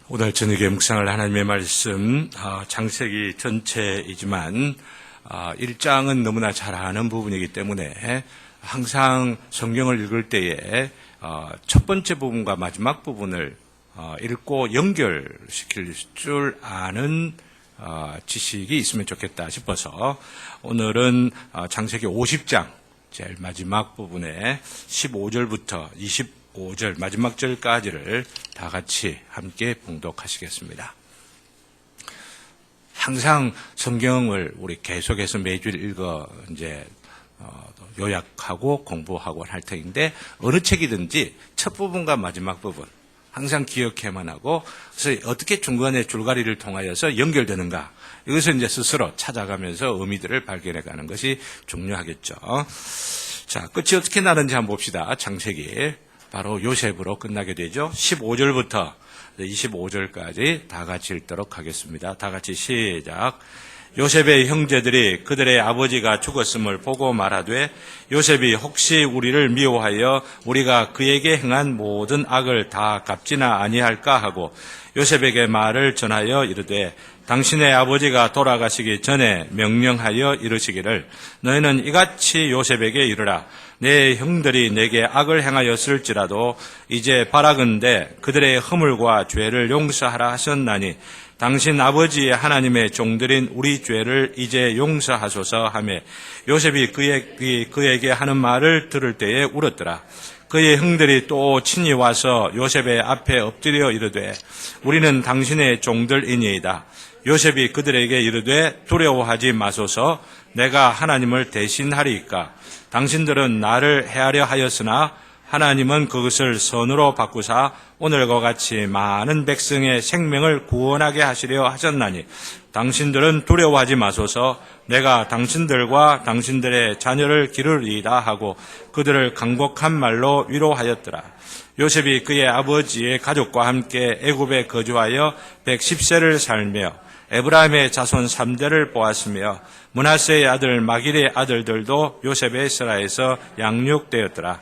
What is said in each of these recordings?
오늘 저녁에 묵상할 하나님의 말씀 창세기 전체이지만 1장은 너무나 잘 아는 부분이기 때문에 항상 성경을 읽을 때에 첫 번째 부분과 마지막 부분을 읽고 연결시킬 줄 아는 지식이 있으면 좋겠다 싶어서 오늘은 창세기 50장 제일 마지막 부분에 15절부터 25절 마지막 절까지를 다 같이 함께 봉독하시겠습니다. 항상 성경을 우리 계속해서 매주일 읽어 요약하고 공부하고 할 터인데 어느 책이든지 첫 부분과 마지막 부분 항상 기억해만 하고 그래서 어떻게 중간에 줄거리를 통하여서 연결되는가 이것을 이제 스스로 찾아가면서 의미들을 발견해가는 것이 중요하겠죠. 자, 끝이 어떻게 나는지 한번 봅시다. 창세기 바로 요셉으로 끝나게 되죠. 15절부터 25절까지 다 같이 읽도록 하겠습니다. 다 같이 시작. 요셉의 형제들이 그들의 아버지가 죽었음을 보고 말하되 요셉이 혹시 우리를 미워하여 우리가 그에게 행한 모든 악을 다 갚지나 아니할까 하고 요셉에게 말을 전하여 이르되 당신의 아버지가 돌아가시기 전에 명령하여 이르시기를 너희는 이같이 요셉에게 이르라. 내 형들이 내게 악을 행하였을지라도 이제 바라건대 그들의 허물과 죄를 용서하라 하셨나니 당신 아버지의 하나님의 종들인 우리 죄를 이제 용서하소서 하며 요셉이 그에게 하는 말을 들을 때에 울었더라. 그의 형들이 또 친히 와서 요셉의 앞에 엎드려 이르되 우리는 당신의 종들이니이다. 요셉이 그들에게 이르되 두려워하지 마소서. 내가 하나님을 대신하리이까. 당신들은 나를 해하려 하였으나 하나님은 그것을 선으로 바꾸사 오늘과 같이 많은 백성의 생명을 구원하게 하시려 하셨나니 당신들은 두려워하지 마소서. 내가 당신들과 당신들의 자녀를 기르리이다 하고 그들을 강곡한 말로 위로하였더라. 요셉이 그의 아버지의 가족과 함께 애굽에 거주하여 110세를 살며 에브라임의 자손 3대를 보았으며 므낫세의 아들 마길의 아들들도 요셉의 스라에서 양육되었더라.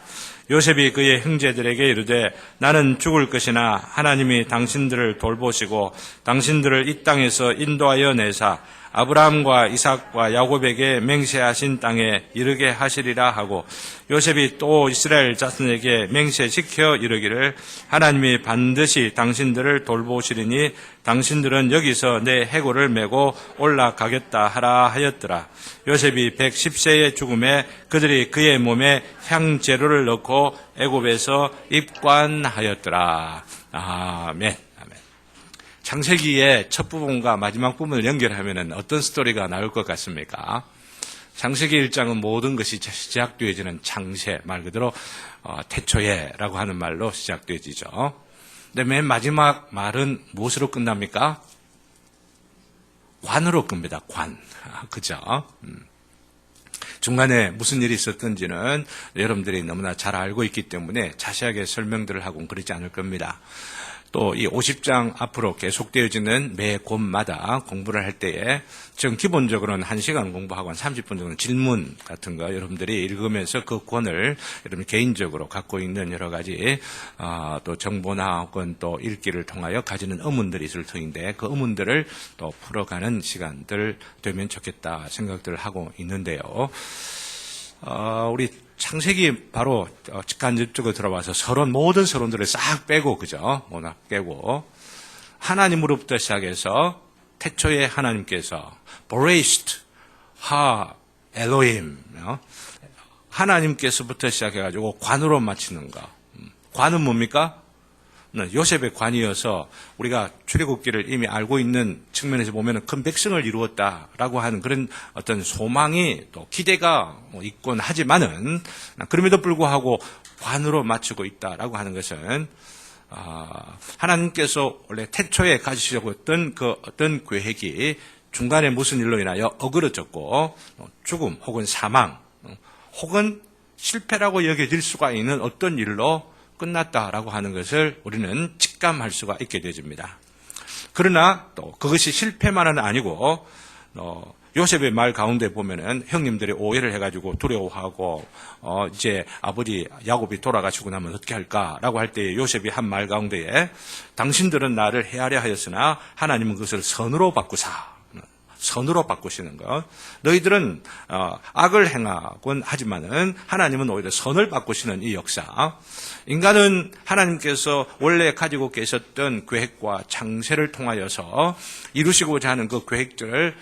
요셉이 그의 형제들에게 이르되 나는 죽을 것이나 하나님이 당신들을 돌보시고 당신들을 이 땅에서 인도하여 내사 아브라함과 이삭과 야곱에게 맹세하신 땅에 이르게 하시리라 하고 요셉이 또 이스라엘 자손에게 맹세시켜 이르기를 하나님이 반드시 당신들을 돌보시리니 당신들은 여기서 내 해골을 메고 올라가겠다 하라 하였더라. 요셉이 110세의 죽음에 그들이 그의 몸에 향재료를 넣고 애굽에서 입관하였더라. 아멘. 창세기의 첫 부분과 마지막 부분을 연결하면 어떤 스토리가 나올 것 같습니까? 창세기 1장은 모든 것이 시작되어지는 창세, 말 그대로 태초에라고 하는 말로 시작되어지죠. 근데 맨 마지막 말은 무엇으로 끝납니까? 관으로 끝납니다. 관. 그죠? 중간에 무슨 일이 있었던지는 여러분들이 너무나 잘 알고 있기 때문에 자세하게 설명들을 하고는 그러지 않을 겁니다. 또 이 50장 앞으로 계속되어지는 매 권마다 공부를 할 때에 지금 기본적으로는 1시간 공부하고 한 30분 정도 질문 같은 거 여러분들이 읽으면서 그 권을 여러분 개인적으로 갖고 있는 여러 가지 또 정보나 혹은 또 읽기를 통하여 가지는 의문들이 있을 터인데 그 의문들을 또 풀어가는 시간들 되면 좋겠다 생각들을 하고 있는데요. 우리 창세기 바로 직간접적으로 들어와서 모든 서론들을 싹 빼고, 그죠? 워낙 빼고, 하나님으로부터 시작해서 태초에 하나님께서, 보레이스트, 엘로힘, 하나님께서부터 시작해가지고 관으로 마치는 거. 관은 뭡니까? 요셉의 관이어서 우리가 출애굽기를 이미 알고 있는 측면에서 보면 큰 백성을 이루었다라고 하는 그런 어떤 소망이 또 기대가 있곤 하지만은 그럼에도 불구하고 관으로 맞추고 있다라고 하는 것은 하나님께서 원래 태초에 가지시려고 했던 그 어떤 계획이 중간에 무슨 일로 인하여 어그러졌고 죽음 혹은 사망 혹은 실패라고 여겨질 수가 있는 어떤 일로 끝났다라고 하는 것을 우리는 직감할 수가 있게 되어집니다. 그러나 또 그것이 실패만은 아니고 요셉의 말 가운데 보면은 형님들이 오해를 해가지고 두려워하고 이제 아버지 야곱이 돌아가시고 나면 어떻게 할까라고 할 때 요셉이 한 말 가운데에 당신들은 나를 해하려 하였으나 하나님은 그것을 선으로 바꾸사. 선으로 바꾸시는 것. 너희들은 악을 행하곤 하지만은 하나님은 오히려 선을 바꾸시는 이 역사. 인간은 하나님께서 원래 가지고 계셨던 계획과 창세를 통하여서 이루시고자 하는 그 계획들을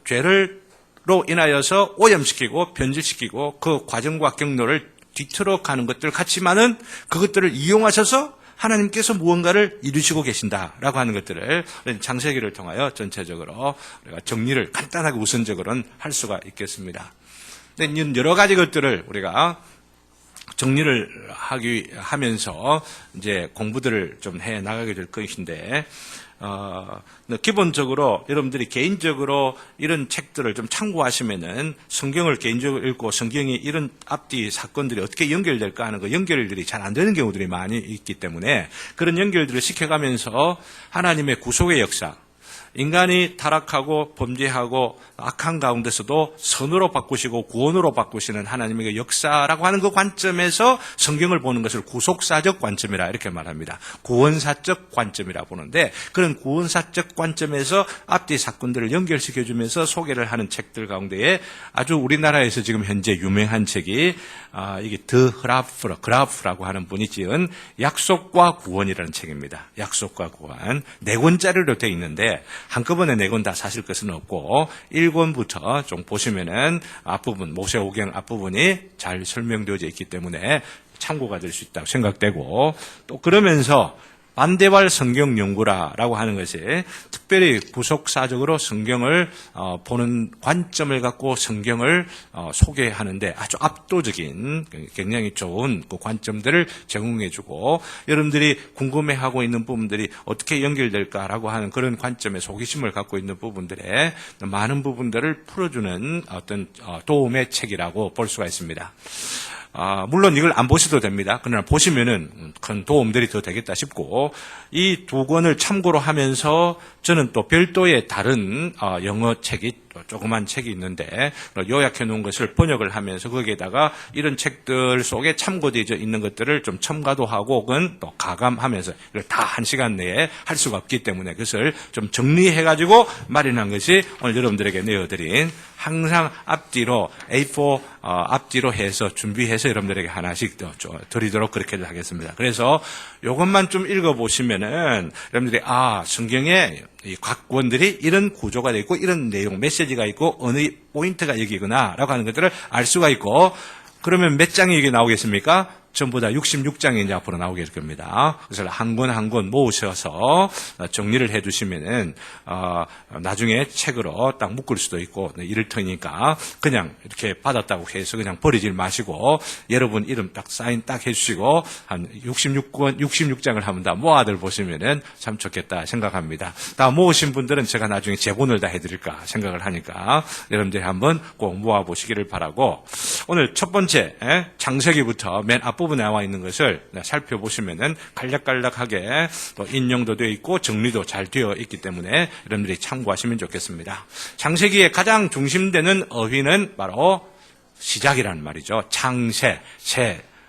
죄로 인하여서 오염시키고 변질시키고 그 과정과 경로를 뒤틀어 가는 것들 같지만은 그것들을 이용하셔서 하나님께서 무언가를 이루시고 계신다라고 하는 것들을 창세기를 통하여 전체적으로 우리가 정리를 간단하게 우선적으로는 할 수가 있겠습니다. 근데 여러 가지 것들을 우리가 정리를 하면서 이제 공부들을 좀 해 나가게 될 것인데, 기본적으로 여러분들이 개인적으로 이런 책들을 좀 참고하시면은 성경을 개인적으로 읽고 성경이 이런 앞뒤 사건들이 어떻게 연결될까 하는 그 연결들이 잘 안 되는 경우들이 많이 있기 때문에 그런 연결들을 시켜가면서 하나님의 구속의 역사, 인간이 타락하고 범죄하고 악한 가운데서도 선으로 바꾸시고 구원으로 바꾸시는 하나님의 역사라고 하는 그 관점에서 성경을 보는 것을 구속사적 관점이라 이렇게 말합니다. 구원사적 관점이라 보는데 그런 구원사적 관점에서 앞뒤 사건들을 연결시켜주면서 소개를 하는 책들 가운데에 아주 우리나라에서 지금 현재 유명한 책이 이게 더 그라프라고 하는 분이 지은 약속과 구원이라는 책입니다. 약속과 구원. 4권짜리로 되어 있는데 한꺼번에 4권 다 사실 것은 없고 1권부터 좀 보시면은 앞부분, 모세오경 앞부분이 잘 설명되어져 있기 때문에 참고가 될 수 있다고 생각되고, 또 그러면서 반대발 성경 연구라고 하는 것이 특별히 구속사적으로 성경을 보는 관점을 갖고 성경을 소개하는데 아주 압도적인 굉장히 좋은 그 관점들을 제공해주고 여러분들이 궁금해하고 있는 부분들이 어떻게 연결될까라고 하는 그런 관점에서 호기심을 갖고 있는 부분들에 많은 부분들을 풀어주는 어떤 도움의 책이라고 볼 수가 있습니다. 물론 이걸 안 보셔도 됩니다. 그러나 보시면은 큰 도움들이 더 되겠다 싶고, 이 2권을 참고로 하면서 저는 또 별도의 다른 영어 책이 조그만 책이 있는데 요약해 놓은 것을 번역을 하면서 거기에다가 이런 책들 속에 참고되어 있는 것들을 좀 첨가도 하고 혹은 또 가감하면서 이걸 다 1시간 내에 할 수가 없기 때문에 그것을 좀 정리해가지고 마련한 것이 오늘 여러분들에게 내어드린, 항상 앞뒤로 A4 앞뒤로 해서 준비해서 여러분들에게 하나씩 드리도록 그렇게 하겠습니다. 그래서 이것만 좀 읽어보시면은 여러분들이 성경에 이 각 권들이 이런 구조가 되어 있고 이런 내용 메시지가 있고 어느 포인트가 여기구나라고 하는 것들을 알 수가 있고, 그러면 몇 장이 여기 나오겠습니까? 전부 다 66장이 이제 앞으로 나오게 될 겁니다. 그래서 한 권 한 권 모으셔서 정리를 해 두시면은 나중에 책으로 딱 묶을 수도 있고 이럴 테니까 그냥 이렇게 받았다고 해서 그냥 버리지 마시고 여러분 이름 딱 사인 딱 해주시고 한 66장을 한번 다 모아들 보시면은 참 좋겠다 생각합니다. 다 모으신 분들은 제가 나중에 제본을 다 해드릴까 생각을 하니까 여러분들이 한번 꼭 모아 보시기를 바라고, 오늘 첫 번째 창세기부터 맨 앞부분에 나와 있는 것을 살펴보시면은 간략간략하게 또 인용도 되어 있고 정리도 잘 되어 있기 때문에 여러분들이 참고하시면 좋겠습니다. 창세기의 가장 중심되는 어휘는 바로 시작이라는 말이죠. 창세,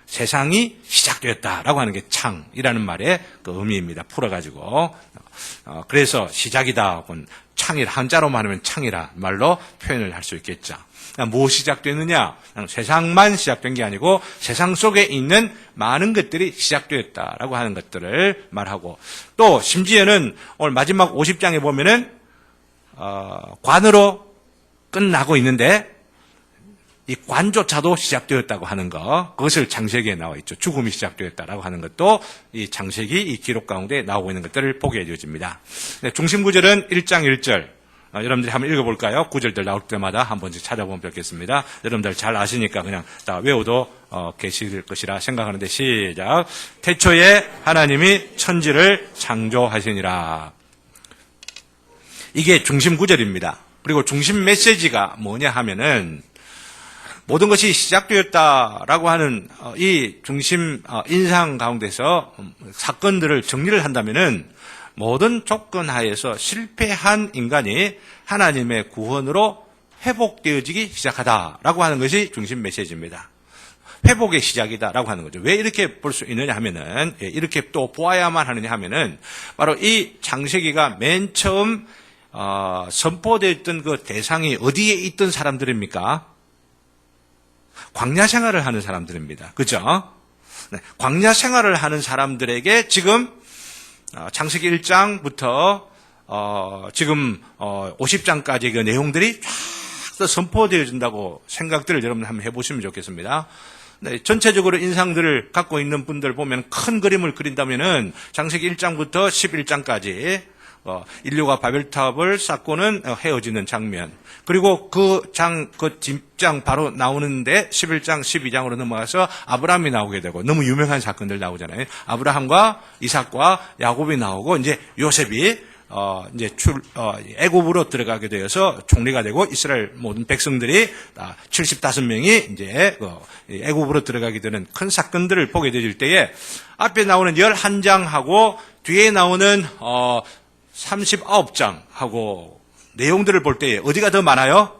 세상이 시작되었다라고 하는 게 창이라는 말의 그 의미입니다. 풀어가지고 그래서 시작이다 혹은 창이라, 한자로 말하면 창이라 말로 표현을 할 수 있겠죠. 뭐 시작되느냐? 세상만 시작된 게 아니고 세상 속에 있는 많은 것들이 시작되었다라고 하는 것들을 말하고, 또 심지어는 오늘 마지막 50장에 보면은 관으로 끝나고 있는데 이 관조차도 시작되었다고 하는 것, 그것을 창세기에 나와 있죠. 죽음이 시작되었다라고 하는 것도 이 창세기 이 기록 가운데 나오고 있는 것들을 보게 해줍니다. 중심 구절은 1장 1절. 여러분들이 한번 읽어볼까요? 구절들 나올 때마다 한 번씩 찾아보면 뵙겠습니다. 여러분들 잘 아시니까 그냥 다 외워도 계실 것이라 생각하는데, 시작. 태초에 하나님이 천지를 창조하시니라. 이게 중심 구절입니다. 그리고 중심 메시지가 뭐냐 하면은 모든 것이 시작되었다라고 하는 이 중심 인상 가운데서 사건들을 정리를 한다면은 모든 조건 하에서 실패한 인간이 하나님의 구원으로 회복되어지기 시작하다라고 하는 것이 중심 메시지입니다. 회복의 시작이다라고 하는 거죠. 왜 이렇게 볼 수 있느냐 하면은, 이렇게 또 보아야만 하느냐 하면은, 바로 이 창세기가 맨 처음 선포되었던 그 대상이 어디에 있던 사람들입니까? 광야 생활을 하는 사람들입니다. 그죠? 네, 광야 생활을 하는 사람들에게 지금 창세기 1장부터 지금 50장까지 그 내용들이 쫙 선포되어진다고 생각들을 여러분 한번 해보시면 좋겠습니다. 네, 전체적으로 인상들을 갖고 있는 분들 보면 큰 그림을 그린다면은 창세기 1장부터 11장까지 인류가 바벨탑을 쌓고는 헤어지는 장면. 그리고 그 뒷장 바로 나오는데 11장, 12장으로 넘어가서 아브라함이 나오게 되고 너무 유명한 사건들 나오잖아요. 아브라함과 이삭과 야곱이 나오고 이제 요셉이 이제 애굽으로 들어가게 되어서 총리가 되고 이스라엘 모든 백성들이 75명이 이제 애굽으로 들어가게 되는 큰 사건들을 보게 되질 때에 앞에 나오는 11장하고 뒤에 나오는 39장하고 내용들을 볼 때에 어디가 더 많아요?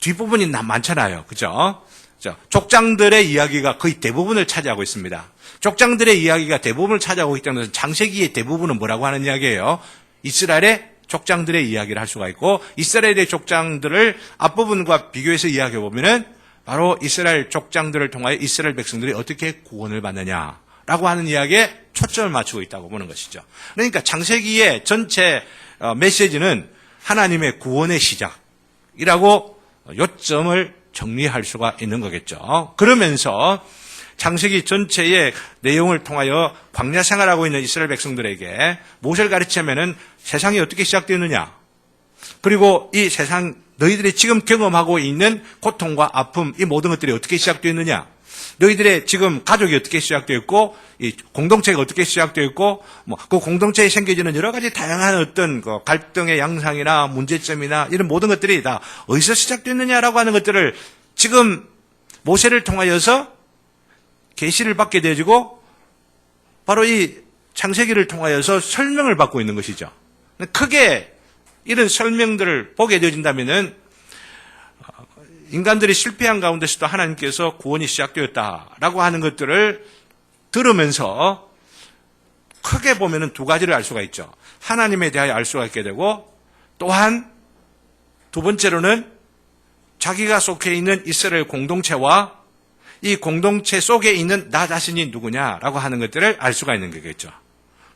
뒷부분이 많잖아요. 그죠? 족장들의 이야기가 거의 대부분을 차지하고 있습니다. 족장들의 이야기가 대부분을 차지하고 있다는 것은 창세기의 대부분은 뭐라고 하는 이야기예요? 이스라엘의 족장들의 이야기를 할 수가 있고, 이스라엘의 족장들을 앞부분과 비교해서 이야기해 보면은 바로 이스라엘 족장들을 통하여 이스라엘 백성들이 어떻게 구원을 받느냐라고 하는 이야기에 초점을 맞추고 있다고 보는 것이죠. 그러니까 창세기의 전체 메시지는 하나님의 구원의 시작이라고 요점을 정리할 수가 있는 거겠죠. 그러면서 창세기 전체의 내용을 통하여 광야 생활하고 있는 이스라엘 백성들에게 무엇을 가르치면은 세상이 어떻게 시작되느냐, 그리고 이 세상 너희들이 지금 경험하고 있는 고통과 아픔, 이 모든 것들이 어떻게 시작되었느냐, 너희들의 지금 가족이 어떻게 시작되었고, 이 공동체가 어떻게 시작되었고, 그 공동체에 생겨지는 여러 가지 다양한 어떤 그 갈등의 양상이나 문제점이나 이런 모든 것들이 다 어디서 시작됐느냐라고 하는 것들을 지금 모세를 통하여서 계시를 받게 되어지고 바로 이 창세기를 통하여서 설명을 받고 있는 것이죠. 크게 이런 설명들을 보게 되어진다면은 인간들이 실패한 가운데서도 하나님께서 구원이 시작되었다라고 하는 것들을 들으면서 크게 보면은 두 가지를 알 수가 있죠. 하나님에 대하여 알 수가 있게 되고, 또한 두 번째로는 자기가 속해 있는 이스라엘 공동체와 이 공동체 속에 있는 나 자신이 누구냐라고 하는 것들을 알 수가 있는 거겠죠.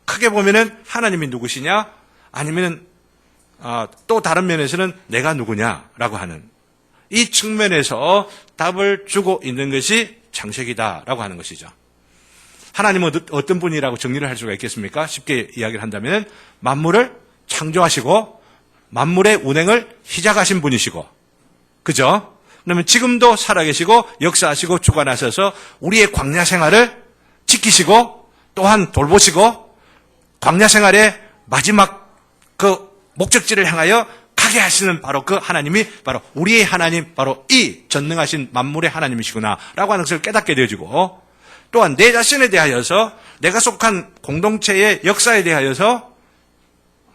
크게 보면은 하나님이 누구시냐, 아니면 또 다른 면에서는 내가 누구냐라고 하는 이 측면에서 답을 주고 있는 것이 창세기다라고 하는 것이죠. 하나님은 어떤 분이라고 정리를 할 수가 있겠습니까? 쉽게 이야기를 한다면 만물을 창조하시고 만물의 운행을 시작하신 분이시고, 그죠? 그러면 지금도 살아계시고 역사하시고 주관하셔서 우리의 광야 생활을 지키시고 또한 돌보시고 광야 생활의 마지막 그 목적지를 향하여 가게 하시는 바로 그 하나님이 바로 우리의 하나님, 바로 이 전능하신 만물의 하나님이시구나라고 하는 것을 깨닫게 되어지고, 또한 내 자신에 대하여서 내가 속한 공동체의 역사에 대하여서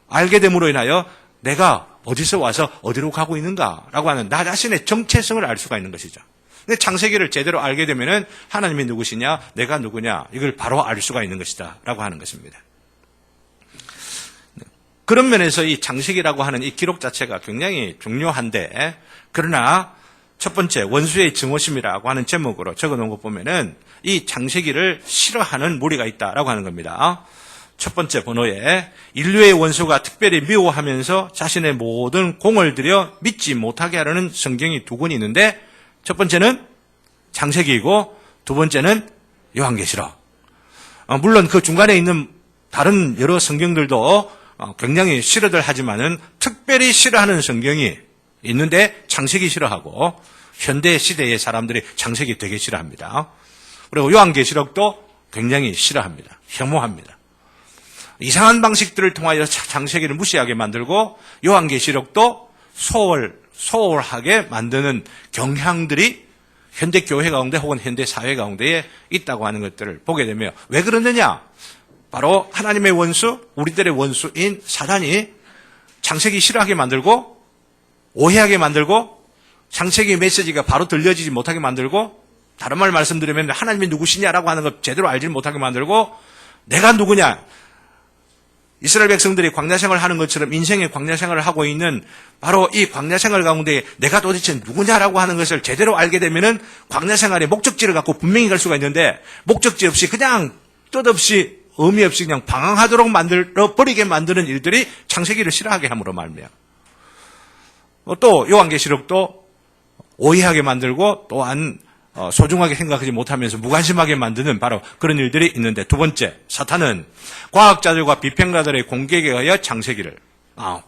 알게 됨으로 인하여 내가 어디서 와서 어디로 가고 있는가라고 하는 나 자신의 정체성을 알 수가 있는 것이죠. 근데 창세기를 제대로 알게 되면은 하나님이 누구시냐, 내가 누구냐, 이걸 바로 알 수가 있는 것이다라고 하는 것입니다. 그런 면에서 이 창세기라고 하는 이 기록 자체가 굉장히 중요한데, 그러나 첫 번째 원수의 증오심이라고 하는 제목으로 적어놓은 거 보면은 이 창세기를 싫어하는 무리가 있다라고 하는 겁니다. 첫 번째 번호에 인류의 원수가 특별히 미워하면서 자신의 모든 공을 들여 믿지 못하게 하려는 성경이 두 권이 있는데, 첫 번째는 창세기이고 두 번째는 요한계시록. 물론 그 중간에 있는 다른 여러 성경들도 굉장히 싫어들 하지만은 특별히 싫어하는 성경이 있는데 창세기 싫어하고, 현대 시대의 사람들이 창세기 되게 싫어합니다. 그리고 요한계시록도 굉장히 싫어합니다. 혐오합니다. 이상한 방식들을 통하여 창세기를 무시하게 만들고 요한계시록도 소홀하게 만드는 경향들이 현대 교회 가운데 혹은 현대 사회 가운데에 있다고 하는 것들을 보게 되며, 왜 그러느냐? 바로 하나님의 원수, 우리들의 원수인 사단이 창세기 싫어하게 만들고 오해하게 만들고 창세기 메시지가 바로 들려지지 못하게 만들고 다른 말 말씀드리면 하나님이 누구시냐라고 하는 것 제대로 알지 못하게 만들고 내가 누구냐 이스라엘 백성들이 광야 생활을 하는 것처럼 인생의 광야 생활을 하고 있는 바로 이 광야 생활 가운데 내가 도대체 누구냐라고 하는 것을 제대로 알게 되면은 광야 생활의 목적지를 갖고 분명히 갈 수가 있는데 목적지 없이 그냥 뜻없이 의미 없이 그냥 방황하도록 만들어 버리게 만드는 일들이 창세기를 싫어하게 함으로 말미암아. 또 요한계시록도 오해하게 만들고 또한 소중하게 생각하지 못하면서 무관심하게 만드는 바로 그런 일들이 있는데 두 번째, 사탄은 과학자들과 비평가들의 공격에 의하여 창세기를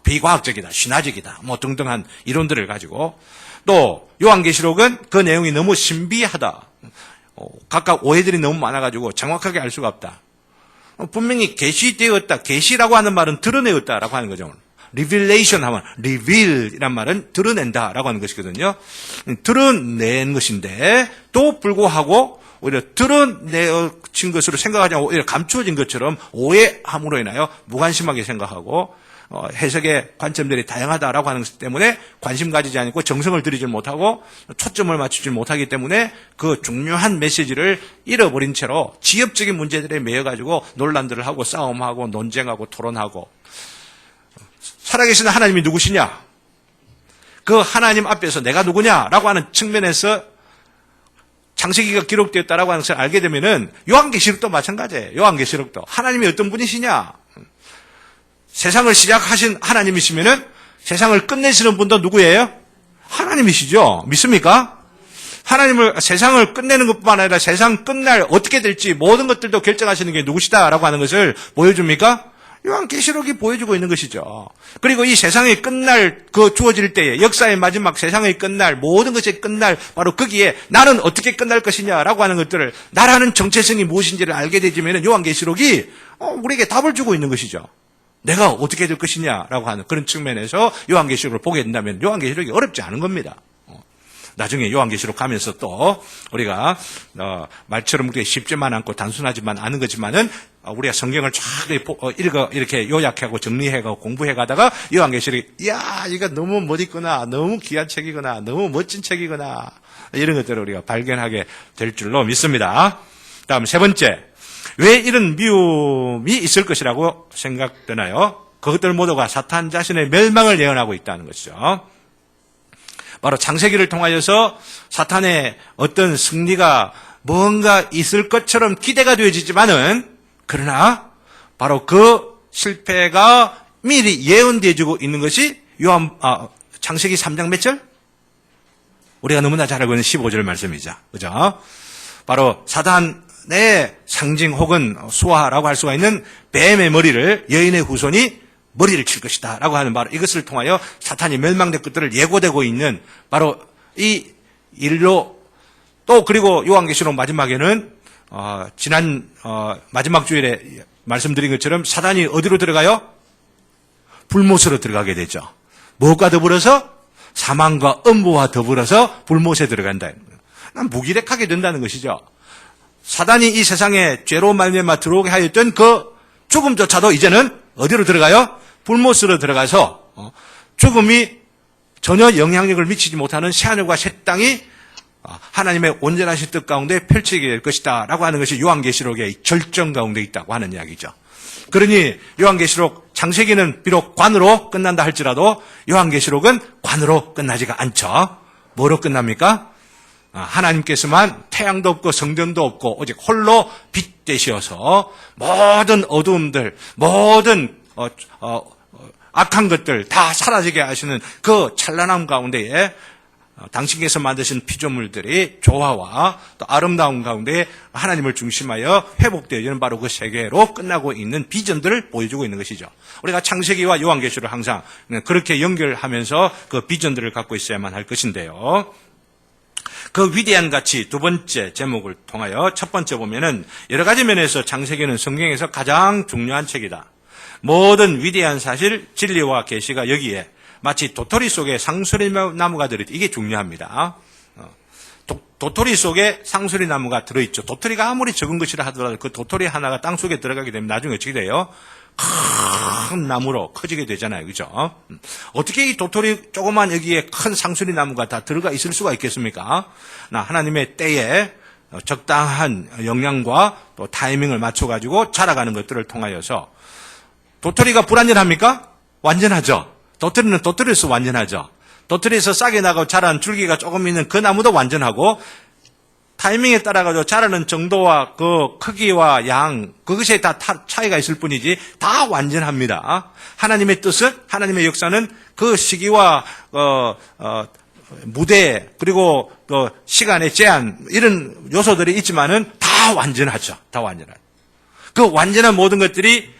비과학적이다, 신화적이다, 뭐 등등한 이론들을 가지고 또 요한계시록은 그 내용이 너무 신비하다, 각각 오해들이 너무 많아가지고 정확하게 알 수가 없다. 분명히 계시되었다, 계시라고 하는 말은 드러내었다라고 하는 거죠. 리빌레이션 하면 리빌이란 말은 드러낸다라고 하는 것이거든요. 드러낸 것인데 또 불구하고 오히려 드러내진 것으로 생각하지 않고 오히려 감추어진 것처럼 오해함으로 인하여 무관심하게 생각하고 해석의 관점들이 다양하다라고 하는 것 때문에 관심 가지지 않고 정성을 들이지 못하고 초점을 맞추지 못하기 때문에 그 중요한 메시지를 잃어버린 채로 지엽적인 문제들에 매여가지고 논란들을 하고 싸움하고 논쟁하고 토론하고 살아계신 하나님이 누구시냐? 그 하나님 앞에서 내가 누구냐라고 하는 측면에서 창세기가 기록되었다라고 하는 것을 알게 되면은 요한계시록도 마찬가지예요. 요한계시록도 하나님이 어떤 분이시냐? 세상을 시작하신 하나님이시면은 세상을 끝내시는 분도 누구예요? 하나님이시죠. 믿습니까? 하나님을 세상을 끝내는 것뿐만 아니라 세상 끝날 어떻게 될지 모든 것들도 결정하시는 게 누구시다라고 하는 것을 보여줍니까? 요한계시록이 보여주고 있는 것이죠. 그리고 이 세상이 끝날 그 주어질 때에 역사의 마지막 세상이 끝날 모든 것이 끝날 바로 거기에 나는 어떻게 끝날 것이냐라고 하는 것들을 나라는 정체성이 무엇인지를 알게 되지면 요한계시록이 우리에게 답을 주고 있는 것이죠. 내가 어떻게 될 것이냐라고 하는 그런 측면에서 요한계시록을 보게 된다면 요한계시록이 어렵지 않은 겁니다. 나중에 요한계시록 가면서 또 우리가 말처럼 그렇게 쉽지만 않고 단순하지만 않은 거지만은 우리가 성경을 쫙 읽어 이렇게 요약하고 정리해가고 공부해가다가 요한계시록이 이거 너무 멋있구나, 너무 귀한 책이구나, 너무 멋진 책이구나 이런 것들을 우리가 발견하게 될 줄로 믿습니다. 다음 세 번째, 왜 이런 미움이 있을 것이라고 생각되나요? 그것들 모두가 사탄 자신의 멸망을 예언하고 있다는 것이죠. 바로 창세기를 통하여서 사탄의 어떤 승리가 뭔가 있을 것처럼 기대가 되어지지만은 그러나 바로 그 실패가 미리 예언되어지고 있는 것이 창세기 3장 몇 절? 우리가 너무나 잘 알고 있는 15절 말씀이죠. 그죠? 바로 사탄의 상징 혹은 수화라고 할 수가 있는 뱀의 머리를 여인의 후손이 머리를 칠 것이다 라고 하는 바로 이것을 통하여 사탄이 멸망될 것들을 예고되고 있는 바로 이 일로 또 그리고 요한계시록 마지막에는 지난 마지막 주일에 말씀드린 것처럼 사탄이 어디로 들어가요? 불못으로 들어가게 되죠. 무엇과 더불어서? 사망과 음부와 더불어서 불못에 들어간다. 난 무기력하게 된다는 것이죠. 사탄이 이 세상에 죄로 말미암아 들어오게 하였던 그 죽음조차도 이제는 어디로 들어가요? 불못으로 들어가서 죽음이 전혀 영향력을 미치지 못하는 새하늘과 새 땅이 하나님의 온전하신 뜻 가운데 펼치게 될 것이다 라고 하는 것이 요한계시록의 절정 가운데 있다고 하는 이야기죠. 그러니 요한계시록 창세기는 비록 관으로 끝난다 할지라도 요한계시록은 관으로 끝나지가 않죠. 뭐로 끝납니까? 하나님께서만 태양도 없고 성전도 없고 오직 홀로 빛 되시어서 모든 어두움들, 모든 악한 것들 다 사라지게 하시는 그 찬란함 가운데에 당신께서 만드신 피조물들이 조화와 또 아름다움 가운데 하나님을 중심하여 회복되어지는 바로 그 세계로 끝나고 있는 비전들을 보여주고 있는 것이죠. 우리가 창세기와 요한계시록을 항상 그렇게 연결하면서 그 비전들을 갖고 있어야만 할 것인데요. 그 위대한 가치 두 번째 제목을 통하여 첫 번째 보면은 여러 가지 면에서 창세기는 성경에서 가장 중요한 책이다. 모든 위대한 사실, 진리와 계시가 여기에 마치 도토리 속에 상수리 나무가 들어있다. 이게 중요합니다. 도토리 속에 상수리 나무가 들어있죠. 도토리가 아무리 적은 것이라 하더라도 그 도토리 하나가 땅 속에 들어가게 되면 나중에 어떻게 돼요? 큰 나무로 커지게 되잖아요. 그죠? 어떻게 이 도토리 조그만 여기에 큰 상수리 나무가 다 들어가 있을 수가 있겠습니까? 하나님의 때에 적당한 영양과 또 타이밍을 맞춰가지고 자라가는 것들을 통하여서 도토리가 불완전합니까? 완전하죠. 도토리는 도토리에서 완전하죠. 도토리에서 싹이 나고 자란 줄기가 조금 있는 그 나무도 완전하고 타이밍에 따라가지고 자라는 정도와 그 크기와 양 그것에 다 차이가 있을 뿐이지 다 완전합니다. 하나님의 뜻은 하나님의 역사는 그 시기와 무대 그리고 시간의 제한 이런 요소들이 있지만은 다 완전하죠. 다 완전하죠. 그 완전한 모든 것들이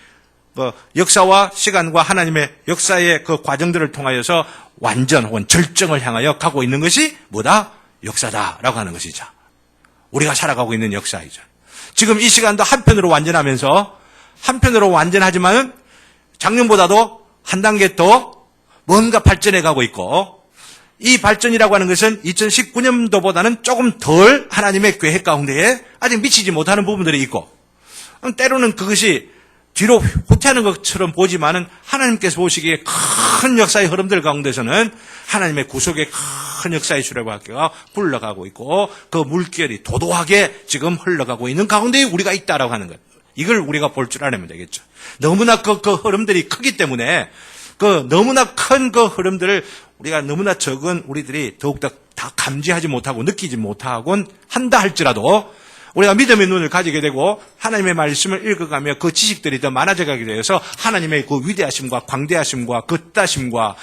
역사와 시간과 하나님의 역사의 그 과정들을 통하여서 완전 혹은 절정을 향하여 가고 있는 것이 뭐다? 역사다라고 하는 것이죠. 우리가 살아가고 있는 역사이죠. 지금 이 시간도 한편으로 완전하면서 한편으로 완전하지만은 작년보다도 한 단계 더 뭔가 발전해 가고 있고 이 발전이라고 하는 것은 2019년도보다는 조금 덜 하나님의 계획 가운데에 아직 미치지 못하는 부분들이 있고 때로는 그것이 뒤로 후퇴하는 것처럼 보지만은 하나님께서 보시기에 큰 역사의 흐름들 가운데서는 하나님의 구속의 큰 역사의 수레바퀴가 굴러가고 있고 그 물결이 도도하게 지금 흘러가고 있는 가운데 우리가 있다라고 하는 것. 이걸 우리가 볼 줄 알면 되겠죠. 너무나 그 흐름들이 크기 때문에 그 너무나 큰 그 흐름들을 우리가 너무나 적은 우리들이 더욱더 다 감지하지 못하고 느끼지 못하곤 한다 할지라도 우리가 믿음의 눈을 가지게 되고 하나님의 말씀을 읽어가며 그 지식들이 더 많아져 가게 되어서 하나님의 그 위대하심과 광대하심과 그 뜻하심과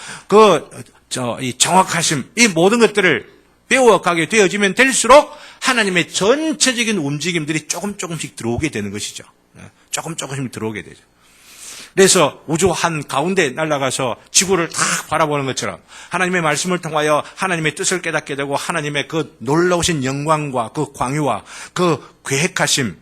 이 정확하심 이 모든 것들을 배워가게 되어지면 될수록 하나님의 전체적인 움직임들이 조금씩 들어오게 되는 것이죠. 조금씩 들어오게 되죠. 그래서 우주 한 가운데 날아가서 지구를 딱 바라보는 것처럼 하나님의 말씀을 통하여 하나님의 뜻을 깨닫게 되고 하나님의 그 놀라우신 영광과 그 광유와 그 계획하심,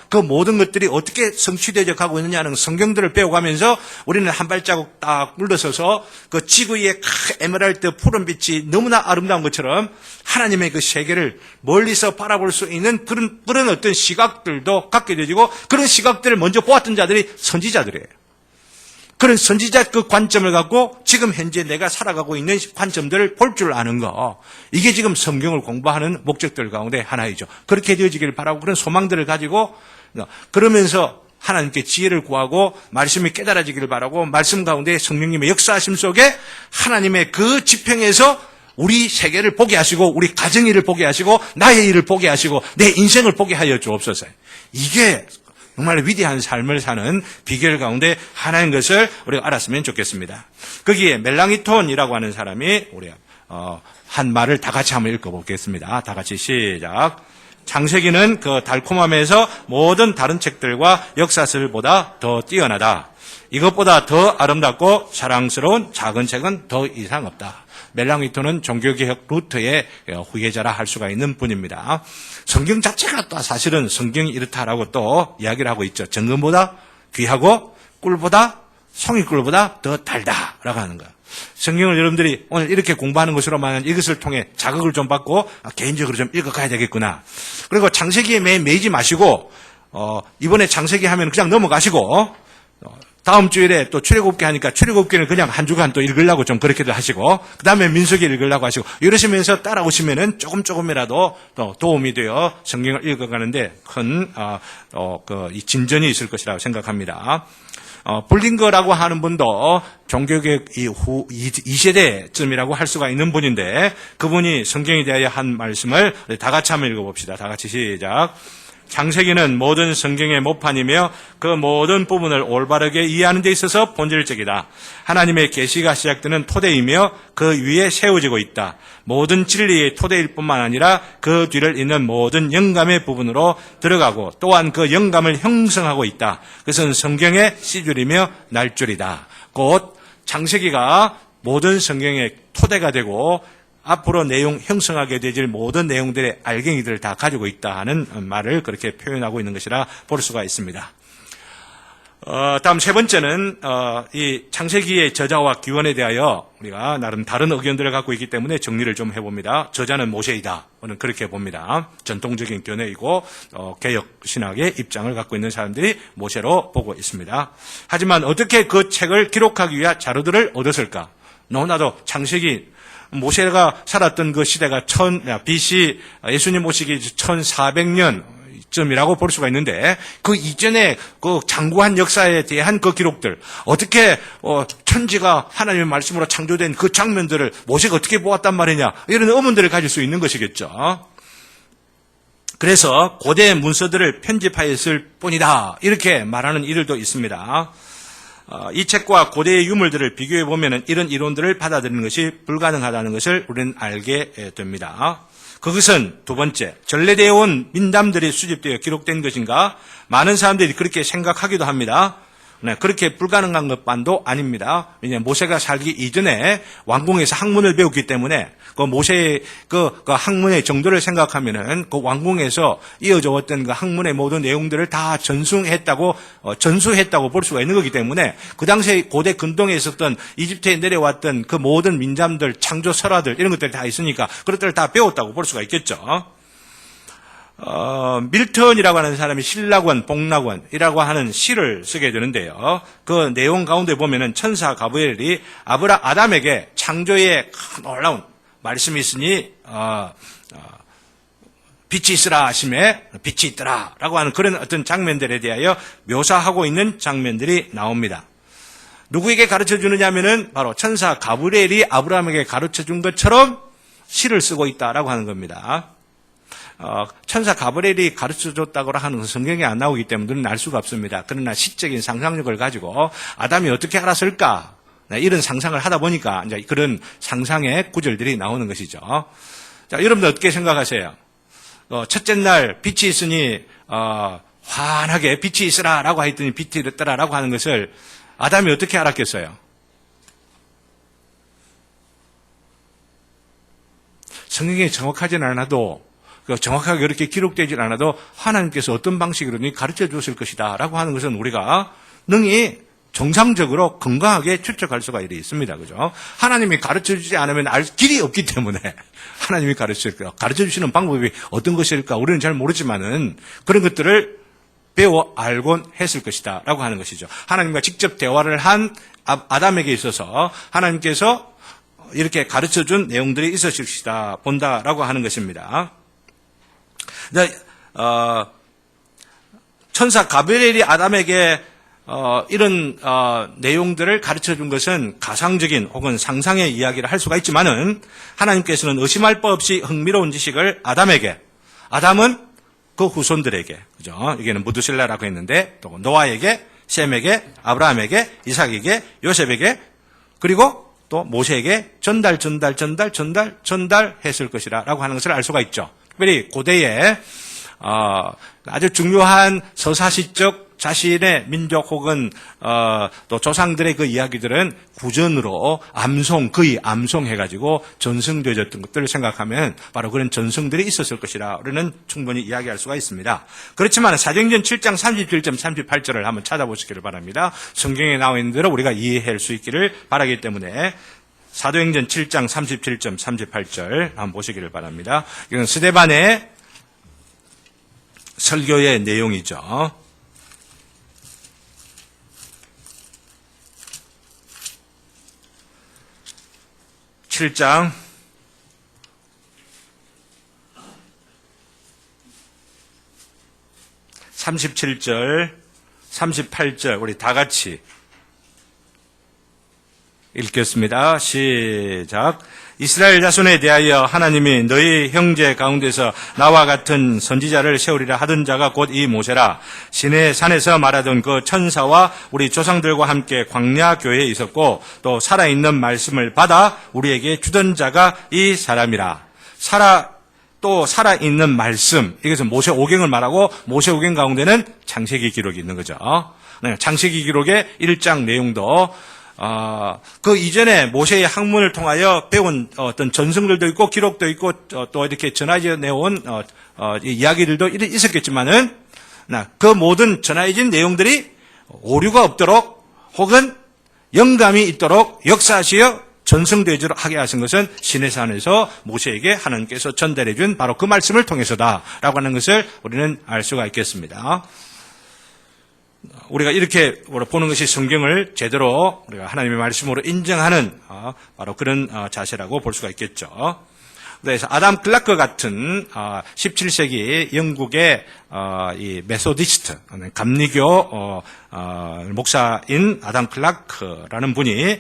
그 모든 것들이 어떻게 성취되어 가고 있느냐는 성경들을 배워가면서 우리는 한 발자국 딱 물러서서 그 지구의 에메랄드 푸른빛이 너무나 아름다운 것처럼 하나님의 그 세계를 멀리서 바라볼 수 있는 그런 어떤 시각들도 갖게 되지고 그런 시각들을 먼저 보았던 자들이 선지자들이에요. 그런 선지자 그 관점을 갖고 지금 현재 내가 살아가고 있는 관점들을 볼 줄 아는 거. 이게 지금 성경을 공부하는 목적들 가운데 하나이죠. 그렇게 되어지기를 바라고 그런 소망들을 가지고 그러면서 하나님께 지혜를 구하고 말씀이 깨달아지기를 바라고 말씀 가운데 성령님의 역사하심 속에 하나님의 그 지평에서 우리 세계를 보게 하시고 우리 가정 일을 보게 하시고 나의 일을 보게 하시고 내 인생을 보게 하여 주옵소서. 이게 정말 위대한 삶을 사는 비결 가운데 하나인 것을 우리가 알았으면 좋겠습니다. 거기에 멜랑이톤이라고 하는 사람이 우리가 한 말을 다 같이 한번 읽어보겠습니다. 다 같이 시작. 창세기는 그 달콤함에서 모든 다른 책들과 역사설보다 더 뛰어나다. 이것보다 더 아름답고 사랑스러운 작은 책은 더 이상 없다. 멜랑이톤은 종교개혁 루터의 후예자라 할 수가 있는 분입니다. 성경 자체가 또 사실은 성경이 이렇다라고 또 이야기를 하고 있죠. 정금보다 귀하고 꿀보다 송이꿀보다 더 달다라고 하는 거예요. 성경을 여러분들이 오늘 이렇게 공부하는 것으로만 이것을 통해 자극을 좀 받고 개인적으로 좀 읽어가야 되겠구나. 그리고 창세기에 매이지 마시고 이번에 창세기 하면 그냥 넘어가시고 다음 주일에 또 출애굽기 하니까 출애굽기는 그냥 한 주간 또 읽으려고 좀 그렇게도 하시고 그 다음에 민수기 읽으려고 하시고 이러시면서 따라오시면은 조금이라도 또 도움이 되어 성경을 읽어가는데 큰 이 진전이 있을 것이라고 생각합니다. 볼링거라고 하는 분도 종교개혁 이후 2세대쯤이라고 할 수가 있는 분인데 그분이 성경에 대하여 한 말씀을 다 같이 한번 읽어봅시다. 다 같이 시작. 창세기는 모든 성경의 모판이며 그 모든 부분을 올바르게 이해하는 데 있어서 본질적이다. 하나님의 계시가 시작되는 토대이며 그 위에 세워지고 있다. 모든 진리의 토대일 뿐만 아니라 그 뒤를 잇는 모든 영감의 부분으로 들어가고 또한 그 영감을 형성하고 있다. 그것은 성경의 씨줄이며 날줄이다. 곧 창세기가 모든 성경의 토대가 되고 앞으로 내용 형성하게 되질 모든 내용들의 알갱이들을 다 가지고 있다 하는 말을 그렇게 표현하고 있는 것이라 볼 수가 있습니다. 다음 세 번째는 이 창세기의 저자와 기원에 대하여 우리가 나름 다른 의견들을 갖고 있기 때문에 정리를 좀 해봅니다. 저자는 모세이다. 저는 그렇게 봅니다. 전통적인 견해이고 개혁 신학의 입장을 갖고 있는 사람들이 모세로 보고 있습니다. 하지만 어떻게 그 책을 기록하기 위한 자료들을 얻었을까? 너무나도 창세기 모세가 살았던 그 시대가 BC 예수님 오시기 1400년 점이라고 볼 수가 있는데 그 이전에 그 장구한 역사에 대한 그 기록들 어떻게 천지가 하나님의 말씀으로 창조된 그 장면들을 모세가 어떻게 보았단 말이냐 이런 의문들을 가질 수 있는 것이겠죠. 그래서 고대 문서들을 편집하였을 뿐이다 이렇게 말하는 이들도 있습니다. 이 책과 고대의 유물들을 비교해 보면 이런 이론들을 받아들이는 것이 불가능하다는 것을 우리는 알게 됩니다. 그것은 두 번째, 전래되어 온 민담들이 수집되어 기록된 것인가? 많은 사람들이 그렇게 생각하기도 합니다. 네, 그렇게 불가능한 것만도 아닙니다. 왜냐하면 모세가 살기 이전에 왕궁에서 학문을 배웠기 때문에 그 모세의 그 학문의 정도를 생각하면은 그 왕궁에서 이어져 왔던 그 학문의 모든 내용들을 다 전수했다고 볼 수가 있는 거기 때문에 그 당시에 고대 근동에 있었던 이집트에 내려왔던 그 모든 민담들, 창조 설화들 이런 것들이 다 있으니까 그것들을 다 배웠다고 볼 수가 있겠죠. 밀턴이라고 하는 사람이 신락원, 복락원이라고 하는 시를 쓰게 되는데요. 그 내용 가운데 보면은 천사 가브리엘이 아담에게 창조의 놀라운 말씀이 있으니 빛이 있으라 하심에 빛이 있더라라고 하는 그런 어떤 장면들에 대하여 묘사하고 있는 장면들이 나옵니다. 누구에게 가르쳐 주느냐면은 바로 천사 가브리엘이 아브라함에게 가르쳐 준 것처럼 시를 쓰고 있다라고 하는 겁니다. 천사 가브리엘이 가르쳐줬다고 하는 성경에 안 나오기 때문에 알 수가 없습니다. 그러나 시적인 상상력을 가지고 아담이 어떻게 알았을까? 이런 상상을 하다 보니까 이제 그런 상상의 구절들이 나오는 것이죠. 자, 여러분들 어떻게 생각하세요? 첫째 날 빛이 있으니 환하게 빛이 있으라라고 했더니 빛이 있더라라고 하는 것을 아담이 어떻게 알았겠어요? 성경에 정확하지는 않아도 정확하게 그렇게 기록되지 않아도 하나님께서 어떤 방식으로 가르쳐 주었을 것이다 라고 하는 것은 우리가 능히 정상적으로 건강하게 추측할 수가 있습니다. 그죠? 하나님이 가르쳐 주지 않으면 알 길이 없기 때문에 하나님이 가르쳐 주시는 방법이 어떤 것일까 우리는 잘 모르지만은 그런 것들을 배워 알곤 했을 것이다 라고 하는 것이죠. 하나님과 직접 대화를 한 아담에게 있어서 하나님께서 이렇게 가르쳐 준 내용들이 있었을 것이다 본다라고 하는 것입니다. 천사 가브리엘이 아담에게 이런 내용들을 가르쳐 준 것은 가상적인 혹은 상상의 이야기를 할 수가 있지만은 하나님께서는 의심할 바 없이 흥미로운 지식을 아담은 그 후손들에게, 그죠? 여기는 무드실라라고 했는데 또 노아에게, 셈에게, 아브라함에게, 이삭에게, 요셉에게 그리고 또 모세에게 전달했을 것이라고 하는 것을 알 수가 있죠. 특별히 고대에 아주 중요한 서사시적 자신의 민족 혹은 또 조상들의 그 이야기들은 구전으로 거의 암송해가지고 전승되어졌던 것들을 생각하면 바로 그런 전승들이 있었을 것이라 우리는 충분히 이야기할 수가 있습니다. 그렇지만 사도행전 7장 37점 38절을 한번 찾아보시기를 바랍니다. 성경에 나와 있는 대로 우리가 이해할 수 있기를 바라기 때문에 사도행전 7장 37점 38절 한번 보시기를 바랍니다. 이건 스데반의 설교의 내용이죠. (7장) 37절, 38절 우리 다 같이 읽겠습니다. 시작. 이스라엘 자손에 대하여 하나님이 너희 형제 가운데서 나와 같은 선지자를 세우리라 하던 자가 곧 이 모세라. 시내 산에서 말하던 그 천사와 우리 조상들과 함께 광야 교회에 있었고 또 살아있는 말씀을 받아 우리에게 주던 자가 이 사람이라. 살아있는 말씀. 이것은 모세 오경을 말하고 모세 오경 가운데는 창세기 기록이 있는 거죠. 창세기 기록의 1장 내용도 그 이전에 모세의 학문을 통하여 배운 어떤 전승들도 있고 기록도 있고 또 이렇게 전해져 내온 이야기들도 있었겠지만은 그 모든 전해진 내용들이 오류가 없도록 혹은 영감이 있도록 역사하시어 전승되도록 하게 하신 것은 시내산에서 모세에게 하나님께서 전달해 준 바로 그 말씀을 통해서다라고 하는 것을 우리는 알 수가 있겠습니다. 우리가 이렇게 보는 것이 성경을 제대로 우리가 하나님의 말씀으로 인정하는 바로 그런 자세라고 볼 수가 있겠죠. 그래서 아담 클라크 같은 17세기 영국의 이 메소디스트 감리교 목사인 아담 클라크라는 분이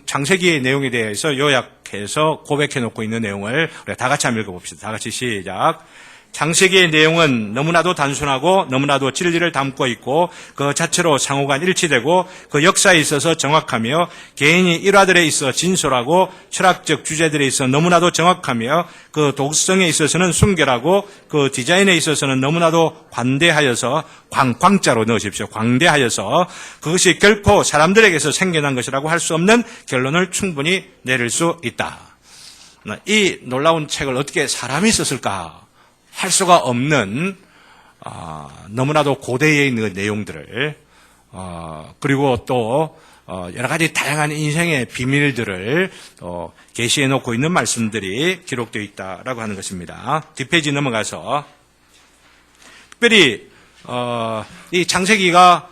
창세기의 내용에 대해서 요약해서 고백해 놓고 있는 내용을 우리가 다 같이 한번 읽어봅시다. 다 같이 시작. 창세기의 내용은 너무나도 단순하고 너무나도 진리를 담고 있고 그 자체로 상호간 일치되고 그 역사에 있어서 정확하며 개인이 일화들에 있어 진솔하고 철학적 주제들에 있어 너무나도 정확하며 그 독성에 있어서는 순결하고 그 디자인에 있어서는 너무나도 관대하여서 광자로 넣으십시오. 광대하여서 그것이 결코 사람들에게서 생겨난 것이라고 할 수 없는 결론을 충분히 내릴 수 있다. 이 놀라운 책을 어떻게 사람이 썼을까? 할 수가 없는 너무나도 고대에 있는 내용들을 그리고 또 여러 가지 다양한 인생의 비밀들을 게시해 놓고 있는 말씀들이 기록되어 있다라고 하는 것입니다. 뒷페이지 넘어가서 특별히 이 창세기가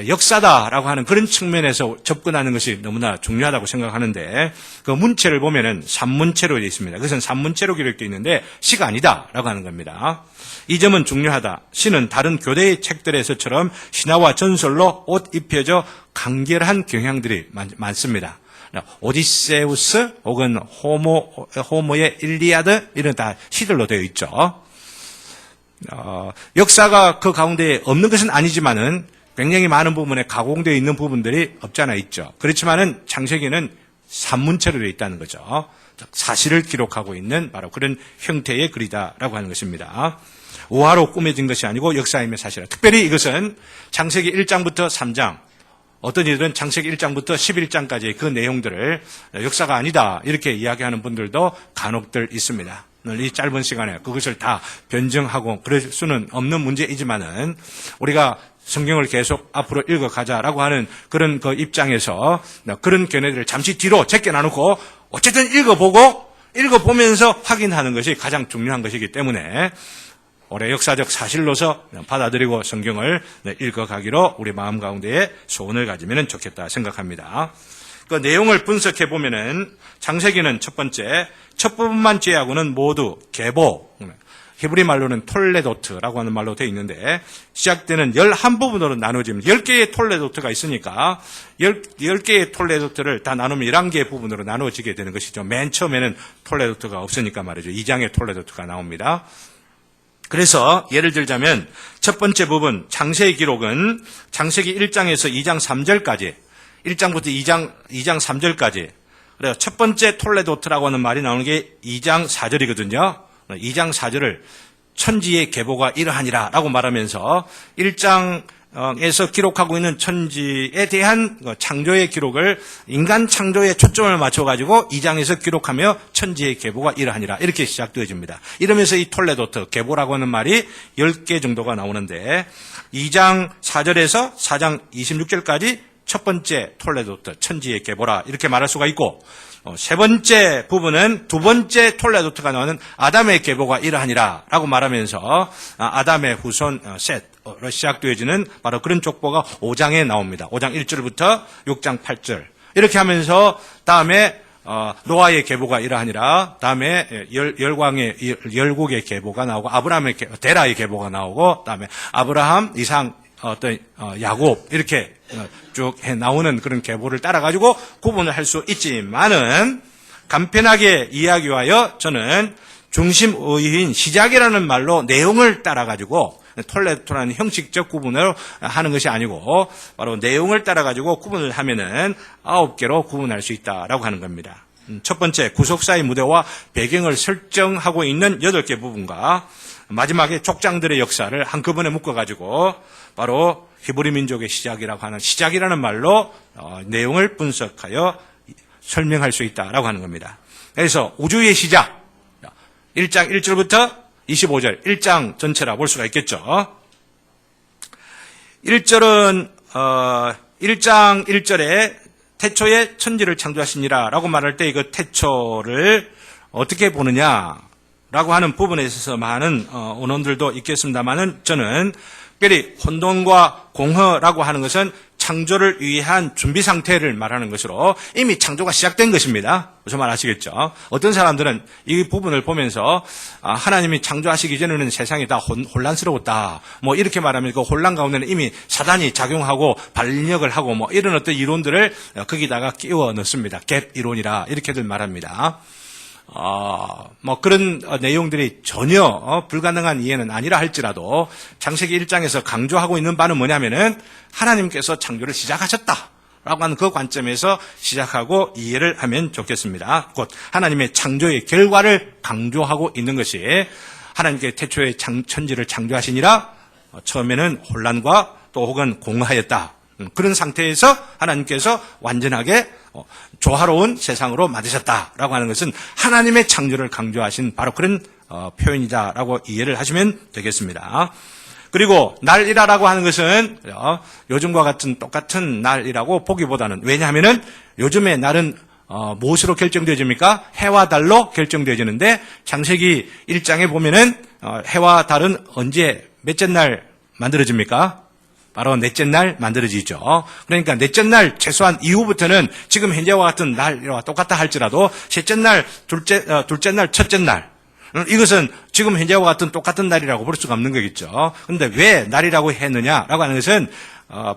역사다라고 하는 그런 측면에서 접근하는 것이 너무나 중요하다고 생각하는데 그 문체를 보면은 산문체로 되어 있습니다. 그것은 산문체로 기록되어 있는데 시가 아니다라고 하는 겁니다. 이 점은 중요하다. 시는 다른 교대의 책들에서처럼 신화와 전설로 옷 입혀져 간결한 경향들이 많습니다. 오디세우스 혹은 호모의 일리아드 이런 다 시들로 되어 있죠. 역사가 그 가운데 없는 것은 아니지만은 굉장히 많은 부분에 가공되어 있는 부분들이 없지 않아 있죠. 그렇지만은 창세기는 산문체로 되어 있다는 거죠. 사실을 기록하고 있는 바로 그런 형태의 글이다라고 하는 것입니다. 오화로 꾸며진 것이 아니고 역사임의 사실이다. 특별히 이것은 창세기 1장부터 3장, 어떤 이들은 창세기 1장부터 11장까지의 그 내용들을 역사가 아니다 이렇게 이야기하는 분들도 간혹들 있습니다. 이 짧은 시간에 그것을 다 변증하고 그럴 수는 없는 문제이지만은 우리가 성경을 계속 앞으로 읽어가자라고 하는 그런 그 입장에서 그런 견해들을 잠시 뒤로 제껴놔놓고 어쨌든 읽어보면서 확인하는 것이 가장 중요한 것이기 때문에 올해 역사적 사실로서 받아들이고 성경을 읽어가기로 우리 마음 가운데에 소원을 가지면 좋겠다 생각합니다. 그 내용을 분석해 보면은 창세기는 첫 번째 첫 부분만 제외하고는 모두 계보, 히브리 말로는 톨레도트라고 하는 말로 되어 있는데 시작되는 11부분으로 나눠집니다. 10개의 톨레도트가 있으니까 10개의 톨레도트를 다 나누면 11개의 부분으로 나눠지게 되는 것이죠. 맨 처음에는 톨레도트가 없으니까 말이죠. 2장의 톨레도트가 나옵니다. 그래서 예를 들자면 첫 번째 부분 창세의 기록은 창세기 1장에서 2장 3절까지 1장부터 2장 3절까지 그래서 첫 번째 톨레도트라고 하는 말이 나오는 게 2장 4절이거든요. 2장 4절을 천지의 계보가 이러하니라 라고 말하면서 1장에서 기록하고 있는 천지에 대한 창조의 기록을 인간 창조에 초점을 맞춰가지고 2장에서 기록하며 천지의 계보가 이러하니라 이렇게 시작되어집니다. 이러면서 이 톨레도트, 계보라고 하는 말이 10개 정도가 나오는데 2장 4절에서 4장 26절까지 첫 번째 톨레도트, 천지의 계보라 이렇게 말할 수가 있고 세 번째 부분은 두 번째 톨레도트가 나오는 아담의 계보가 이러하니라 라고 말하면서 아담의 후손 셋으로 시작되어지는 바로 그런 족보가 5장에 나옵니다. 5장 1절부터 6장 8절 이렇게 하면서 다음에 노아의 계보가 이러하니라 다음에 열국의 계보가 나오고 아브라함의 데라의 계보가 나오고 다음에 아브라함, 이상, 야곱 이렇게 쭉 해 나오는 그런 계보를 따라가지고 구분을 할 수 있지만은 간편하게 이야기하여 저는 중심의인 시작이라는 말로 내용을 따라가지고 톨레도트라는 형식적 구분을 하는 것이 아니고 바로 내용을 따라가지고 구분을 하면은 9개로 구분할 수 있다라고 하는 겁니다. 첫 번째 구속사의 무대와 배경을 설정하고 있는 8개 부분과 마지막에 족장들의 역사를 한꺼번에 묶어가지고 바로 히브리 민족의 시작이라고 하는 시작이라는 말로 내용을 분석하여 설명할 수 있다라고 하는 겁니다. 그래서 우주의 시작 1장 1절부터 25절 1장 전체라 볼 수가 있겠죠. 1절은 1장 1절에 태초에 천지를 창조하시니라 라고 말할 때 이거 태초를 어떻게 보느냐라고 하는 부분에 있어서 많은 언론들도 있겠습니다만은 저는 특별히 혼돈과 공허라고 하는 것은 창조를 위한 준비 상태를 말하는 것으로 이미 창조가 시작된 것입니다. 무슨 말 아시겠죠? 어떤 사람들은 이 부분을 보면서 하나님이 창조하시기 전에는 세상이 다 혼란스러웠다. 뭐 이렇게 말하면 그 혼란 가운데는 이미 사단이 작용하고 반력을 하고 뭐 이런 어떤 이론들을 거기다가 끼워 넣습니다. 갭 이론이라 이렇게들 말합니다. 뭐 그런 내용들이 전혀 불가능한 이해는 아니라 할지라도 창세기 1장에서 강조하고 있는 바는 뭐냐면은 하나님께서 창조를 시작하셨다라고 하는 그 관점에서 시작하고 이해를 하면 좋겠습니다. 곧 하나님의 창조의 결과를 강조하고 있는 것이 하나님께 태초에 천지를 창조하시니라 처음에는 혼란과 또 혹은 공허하였다. 그런 상태에서 하나님께서 완전하게 조화로운 세상으로 만드셨다라고 하는 것은 하나님의 창조를 강조하신 바로 그런 표현이다라고 이해를 하시면 되겠습니다. 그리고 날이라고 하는 것은 요즘과 같은 똑같은 날이라고 보기보다는 왜냐하면은 요즘의 날은 무엇으로 결정되어집니까? 해와 달로 결정되어지는데 창세기 1장에 보면은 해와 달은 언제 몇째 날 만들어집니까? 바로 넷째 날 만들어지죠. 그러니까 넷째 날 최소한 이후부터는 지금 현재와 같은 날과 똑같다 할지라도 셋째 날, 둘째 날, 첫째 날 이것은 지금 현재와 같은 똑같은 날이라고 볼 수가 없는 거겠죠. 그런데 왜 날이라고 했느냐라고 하는 것은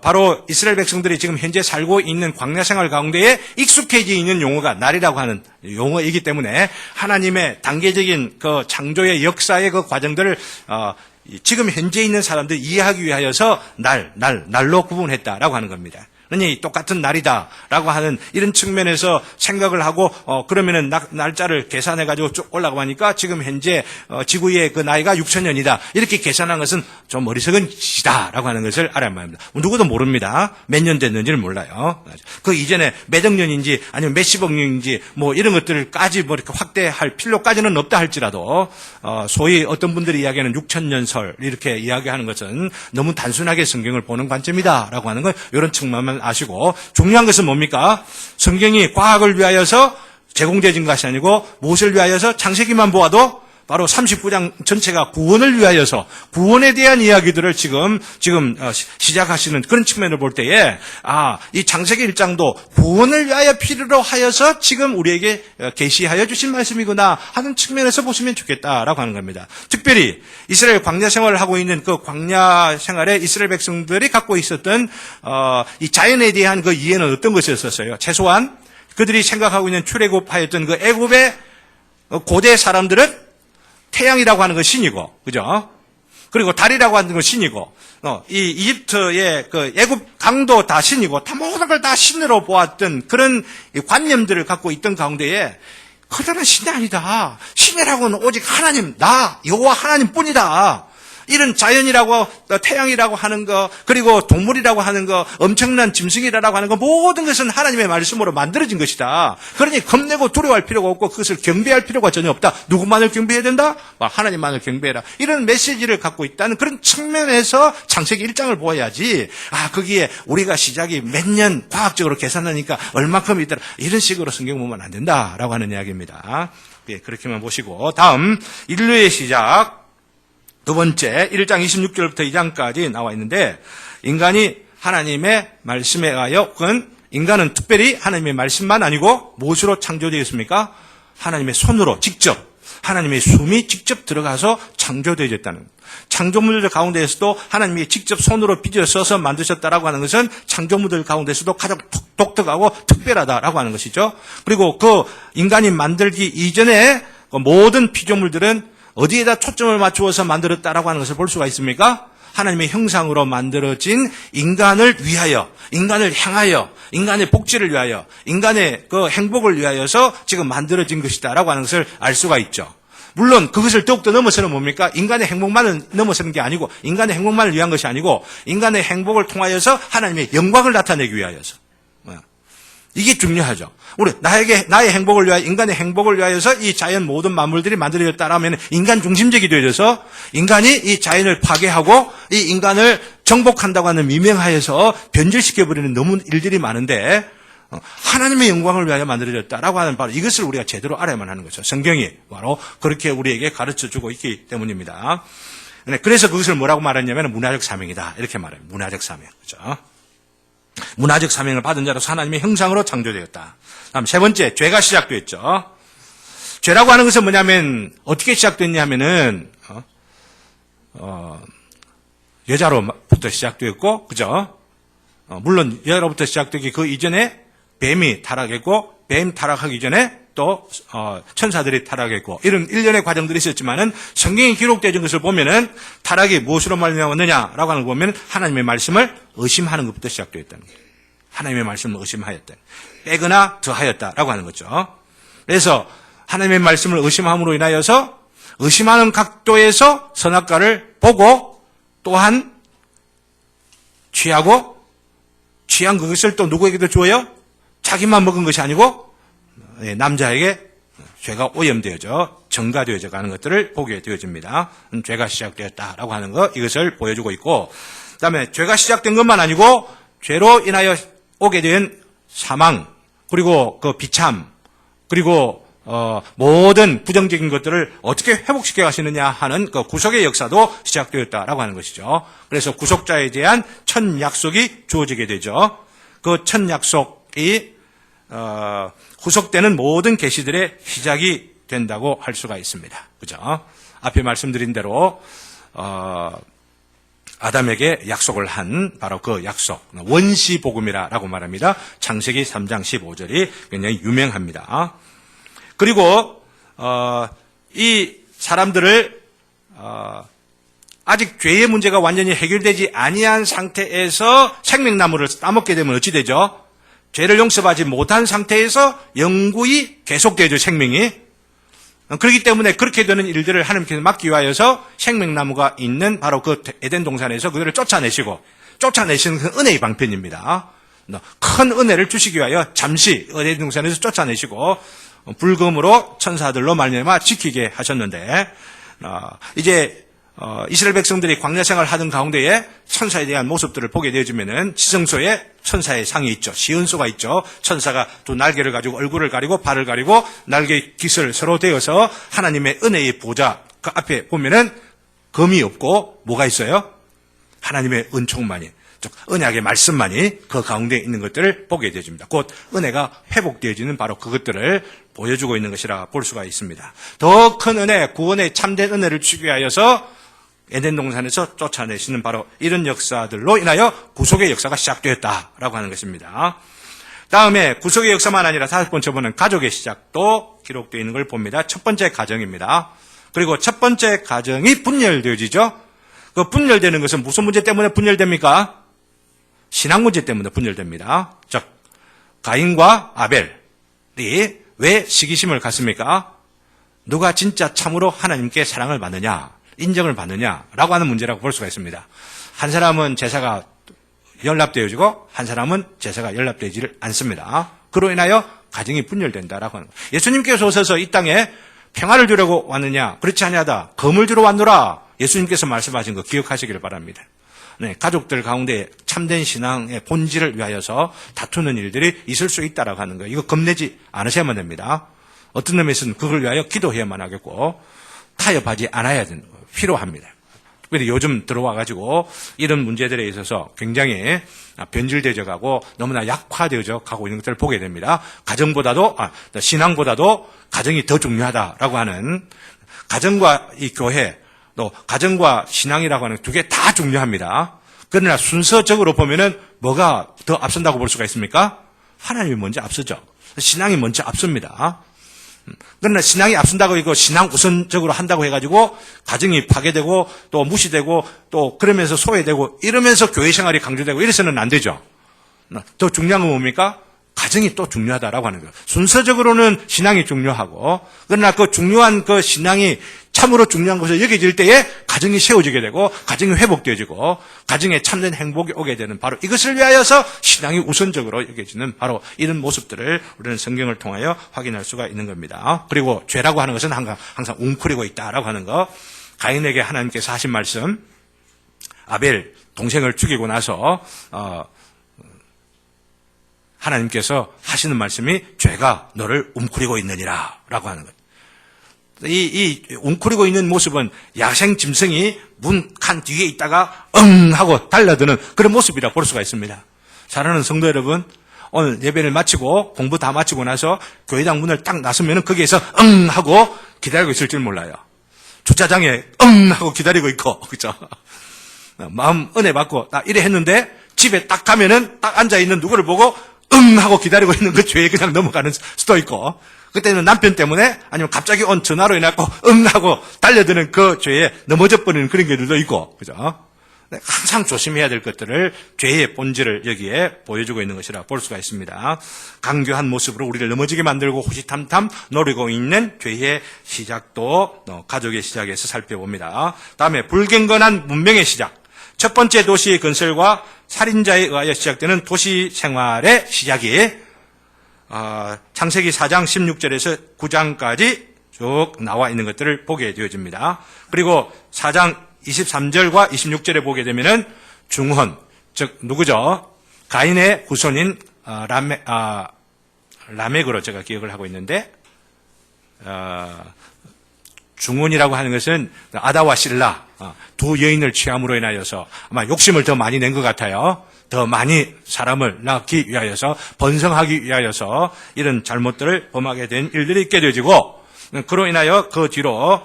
바로 이스라엘 백성들이 지금 현재 살고 있는 광야 생활 가운데에 익숙해져 있는 용어가 날이라고 하는 용어이기 때문에 하나님의 단계적인 그 창조의 역사의 그 과정들을 지금 현재 있는 사람들 이해하기 위하여서 날로 구분했다라고 하는 겁니다. 그러니 똑같은 날이다라고 하는 이런 측면에서 생각을 하고 그러면은 날짜를 계산해가지고 쭉 올라가 보니까 지금 현재 지구의 그 나이가 6,000년이다 이렇게 계산한 것은 좀 어리석은 짓이다라고 하는 것을 알아야 합니다. 누구도 모릅니다. 몇 년 됐는지를 몰라요. 그 이전에 몇억 년인지 아니면 몇십억 년인지 뭐 이런 것들까지 뭐 이렇게 확대할 필요까지는 없다 할지라도 소위 어떤 분들이 이야기하는 6,000년설 이렇게 이야기하는 것은 너무 단순하게 성경을 보는 관점이다라고 하는 건 이런 측면만 아시고 중요한 것은 뭡니까? 성경이 과학을 위하여서 제공되어진 것이 아니고 무엇을 위하여서 창세기만 보아도 바로 39장 전체가 구원을 위하여서 구원에 대한 이야기들을 지금 시작하시는 그런 측면을 볼 때에 이 창세기 1장도 구원을 위하여 필요로 하여서 지금 우리에게 계시하여 주신 말씀이구나 하는 측면에서 보시면 좋겠다라고 하는 겁니다. 특별히 이스라엘 광야 생활을 하고 있는 그 광야 생활에 이스라엘 백성들이 갖고 있었던 이 자연에 대한 그 이해는 어떤 것이었었어요? 최소한 그들이 생각하고 있는 출애굽하였던 그 애굽의 고대 사람들은 태양이라고 하는 건 신이고, 그죠? 그리고 달이라고 하는 건 신이고, 이 이집트의 그 애굽 강도 다 신이고, 다 모든 걸 다 신으로 보았던 그런 관념들을 갖고 있던 가운데에 그들은 신이 아니다. 신이라고는 오직 하나님, 여호와 하나님뿐이다. 이런 자연이라고 태양이라고 하는 거 그리고 동물이라고 하는 거 엄청난 짐승이라고 하는 거 모든 것은 하나님의 말씀으로 만들어진 것이다. 그러니 겁내고 두려워할 필요가 없고 그것을 경배할 필요가 전혀 없다. 누구만을 경배해야 된다? 하나님만을 경배해라. 이런 메시지를 갖고 있다는 그런 측면에서 창세기 1장을 보아야지 거기에 우리가 시작이 몇 년 과학적으로 계산하니까 얼마큼 있더라. 이런 식으로 성경 보면 안 된다라고 하는 이야기입니다. 예, 그렇게만 보시고 다음 인류의 시작 두 번째 1장 26절부터 2장까지 나와 있는데 인간이 하나님의 말씀에 의하여 혹은 인간은 특별히 하나님의 말씀만 아니고 무엇으로 창조되었습니까? 하나님의 손으로 직접 하나님의 숨이 직접 들어가서 창조되어졌다는 창조물들 가운데에서도 하나님이 직접 손으로 빚어 써서 만드셨다라고 하는 것은 창조물들 가운데서도 가장 독특하고 특별하다라고 하는 것이죠. 그리고 그 인간이 만들기 이전에 모든 피조물들은 어디에다 초점을 맞추어서 만들었다라고 하는 것을 볼 수가 있습니까? 하나님의 형상으로 만들어진 인간을 위하여, 인간을 향하여, 인간의 복지를 위하여, 인간의 그 행복을 위하여서 지금 만들어진 것이다라고 하는 것을 알 수가 있죠. 물론 그것을 더욱더 넘어서는 뭡니까? 인간의 행복만을 넘어서는 게 아니고 인간의 행복만을 위한 것이 아니고 인간의 행복을 통하여서 하나님의 영광을 나타내기 위하여서. 이게 중요하죠. 우리 나의 행복을 위하여 인간의 행복을 위하여서 이 자연 모든 만물들이 만들어졌다라면 인간 중심적이 되어져서 인간이 이 자연을 파괴하고 이 인간을 정복한다고 하는 미명하에서 변질시켜버리는 너무 일들이 많은데 하나님의 영광을 위하여 만들어졌다라고 하는 바로 이것을 우리가 제대로 알아야만 하는 거죠. 성경이 바로 그렇게 우리에게 가르쳐주고 있기 때문입니다. 그래서 그것을 뭐라고 말했냐면 문화적 사명이다 이렇게 말해요. 문화적 사명. 그렇죠? 문화적 사명을 받은 자로서 하나님의 형상으로 창조되었다. 다음 세 번째, 죄가 시작됐죠. 죄라고 하는 것은 뭐냐면 어떻게 시작됐냐면은 여자로부터 시작되었고, 그죠? 물론 여자로부터 시작되기 그 이전에 뱀이 타락했고, 뱀 타락하기 전에 또 천사들이 타락했고 이런 일련의 과정들이 있었지만은 성경에 기록되어 것을 보면은 타락이 무엇으로 말미암았느냐라고 하는 걸 보면 하나님의 말씀을 의심하는 것부터 시작되었다는 거예요. 하나님의 말씀을 의심하였다. 빼거나 더하였다라고 하는 거죠. 그래서 하나님의 말씀을 의심함으로 인하여서 의심하는 각도에서 선악과를 보고 또한 취하고 취한 그것을 또 누구에게도 주어요? 자기만 먹은 것이 아니고 남자에게 죄가 오염되어져 증가되어져 가는 것들을 보게 되어집니다. 죄가 시작되었다라고 하는 것 이것을 보여주고 있고 그다음에 죄가 시작된 것만 아니고 죄로 인하여 오게 된 사망 그리고 그 비참 그리고 모든 부정적인 것들을 어떻게 회복시켜 가시느냐 하는 그 구속의 역사도 시작되었다라고 하는 것이죠. 그래서 구속자에 대한 첫 약속이 주어지게 되죠. 그 첫 약속이 구속되는 모든 계시들의 시작이 된다고 할 수가 있습니다. 그죠? 앞에 말씀드린 대로 아담에게 약속을 한 바로 그 약속 원시복음이라고 말합니다. 창세기 3장 15절이 굉장히 유명합니다. 그리고 이 사람들을 아직 죄의 문제가 완전히 해결되지 아니한 상태에서 생명나무를 따먹게 되면 어찌 되죠? 죄를 용서하지 못한 상태에서 영구히 계속되죠, 생명이. 그렇기 때문에 그렇게 되는 일들을 하나님께서 막기 위하여서 생명나무가 있는 바로 그 에덴 동산에서 그들을 쫓아내시는 그 은혜의 방편입니다. 큰 은혜를 주시기 위하여 잠시 에덴 동산에서 쫓아내시고 불금으로 천사들로 말미암아 지키게 하셨는데 이제 이스라엘 백성들이 광야 생활을 하던 가운데에 천사에 대한 모습들을 보게 되어지면은 지성소에 천사의 상이 있죠. 시은소가 있죠. 천사가 두 날개를 가지고 얼굴을 가리고 발을 가리고 날개 깃을 서로 대어서 하나님의 은혜의 보좌 그 앞에 보면은 금이 없고 뭐가 있어요? 하나님의 은총만이 즉 언약의 말씀만이 그 가운데 있는 것들을 보게 되어집니다. 곧 은혜가 회복되어지는 바로 그것들을 보여주고 있는 것이라 볼 수가 있습니다. 더 큰 은혜, 구원의 참된 은혜를 주기 위하여서 에덴 동산에서 쫓아내시는 바로 이런 역사들로 인하여 구속의 역사가 시작되었다라고 하는 것입니다. 다음에 구속의 역사만 아니라 다섯 번째 보는 가족의 시작도 기록되어 있는 걸 봅니다. 첫 번째 가정입니다. 그리고 첫 번째 가정이 분열되어지죠. 그 분열되는 것은 무슨 문제 때문에 분열됩니까? 신앙 문제 때문에 분열됩니다. 즉 가인과 아벨이 왜 시기심을 갖습니까? 누가 진짜 참으로 하나님께 사랑을 받느냐, 인정을 받느냐라고 하는 문제라고 볼 수가 있습니다. 한 사람은 제사가 연락되어지고 한 사람은 제사가 연락되지를 않습니다. 그로 인하여 가정이 분열된다라고 하는 거예요. 예수님께서 오셔서 이 땅에 평화를 주려고 왔느냐? 그렇지 아니하다. 검을 주러 왔노라. 예수님께서 말씀하신 거 기억하시기를 바랍니다. 네, 가족들 가운데 참된 신앙의 본질을 위하여서 다투는 일들이 있을 수 있다라고 하는 거예요. 이거 겁내지 않으셔야만 됩니다. 어떤 의미에서는 그걸 위하여 기도해야만 하겠고 타협하지 않아야 되는 거예요. 필요합니다. 특별히 요즘 들어와가지고 이런 문제들에 있어서 굉장히 변질되어 가고 너무나 약화되어 가고 있는 것들을 보게 됩니다. 가정보다도 신앙보다도 가정이 더 중요하다라고 하는 가정과 이 교회 또 가정과 신앙이라고 하는 두 개 다 중요합니다. 그러나 순서적으로 보면은 뭐가 더 앞선다고 볼 수가 있습니까? 하나님이 먼저 앞서죠. 신앙이 먼저 앞섭니다. 그러나 신앙이 앞선다고 이거 신앙 우선적으로 한다고 해가지고 가정이 파괴되고 또 무시되고 또 그러면서 소외되고 이러면서 교회 생활이 강조되고 이래서는 안 되죠. 더 중요한 건 뭡니까? 가정이 또 중요하다라고 하는 거예요. 순서적으로는 신앙이 중요하고 그러나 그 중요한 그 신앙이 참으로 중요한 것을 여겨질 때에 가정이 세워지게 되고 가정이 회복되어지고 가정에 참된 행복이 오게 되는 바로 이것을 위하여서 신앙이 우선적으로 여겨지는 바로 이런 모습들을 우리는 성경을 통하여 확인할 수가 있는 겁니다. 그리고 죄라고 하는 것은 항상 웅크리고 있다라고 하는 거 가인에게 하나님께서 하신 말씀 아벨 동생을 죽이고 나서 하나님께서 하시는 말씀이 죄가 너를 웅크리고 있느니라 라고 하는 거예요. 이 웅크리고 있는 모습은 야생 짐승이 문 칸 뒤에 있다가 하고 달려드는 그런 모습이라 볼 수가 있습니다. 사랑하는 성도 여러분, 오늘 예배를 마치고 공부 다 마치고 나서 교회당 문을 딱 나서면 거기에서 하고 기다리고 있을 줄 몰라요. 주차장에 하고 기다리고 있고, 그죠? 마음 은혜 받고 딱 이래 했는데 집에 딱 가면은 딱 앉아있는 누구를 보고 하고 기다리고 있는 그 죄에 그냥 넘어가는 수도 있고, 그때는 남편 때문에 아니면 갑자기 온 전화로 인해서 하고 달려드는 그 죄에 넘어져 버리는 그런 경우도 있고, 그죠? 항상 조심해야 될 것들을 죄의 본질을 여기에 보여주고 있는 것이라 볼 수가 있습니다. 강교한 모습으로 우리를 넘어지게 만들고 호시탐탐 노리고 있는 죄의 시작도 가족의 시작에서 살펴봅니다. 다음에 불경건한 문명의 시작. 첫 번째 도시의 건설과 살인자에 의하여 시작되는 도시 생활의 시작이 창세기 4장 16절에서 9장까지 쭉 나와 있는 것들을 보게 되어집니다. 그리고 4장 23절과 26절에 보게 되면은 중혼, 즉 누구죠? 가인의 후손인 라멕으로 제가 기억을 하고 있는데, 중혼이라고 하는 것은 아다와 실라 두 여인을 취함으로 인하여서 아마 욕심을 더 많이 낸 것 같아요. 더 많이 사람을 낳기 위하여서, 번성하기 위하여서 이런 잘못들을 범하게 된 일들이 있게 되어지고, 그로 인하여 그 뒤로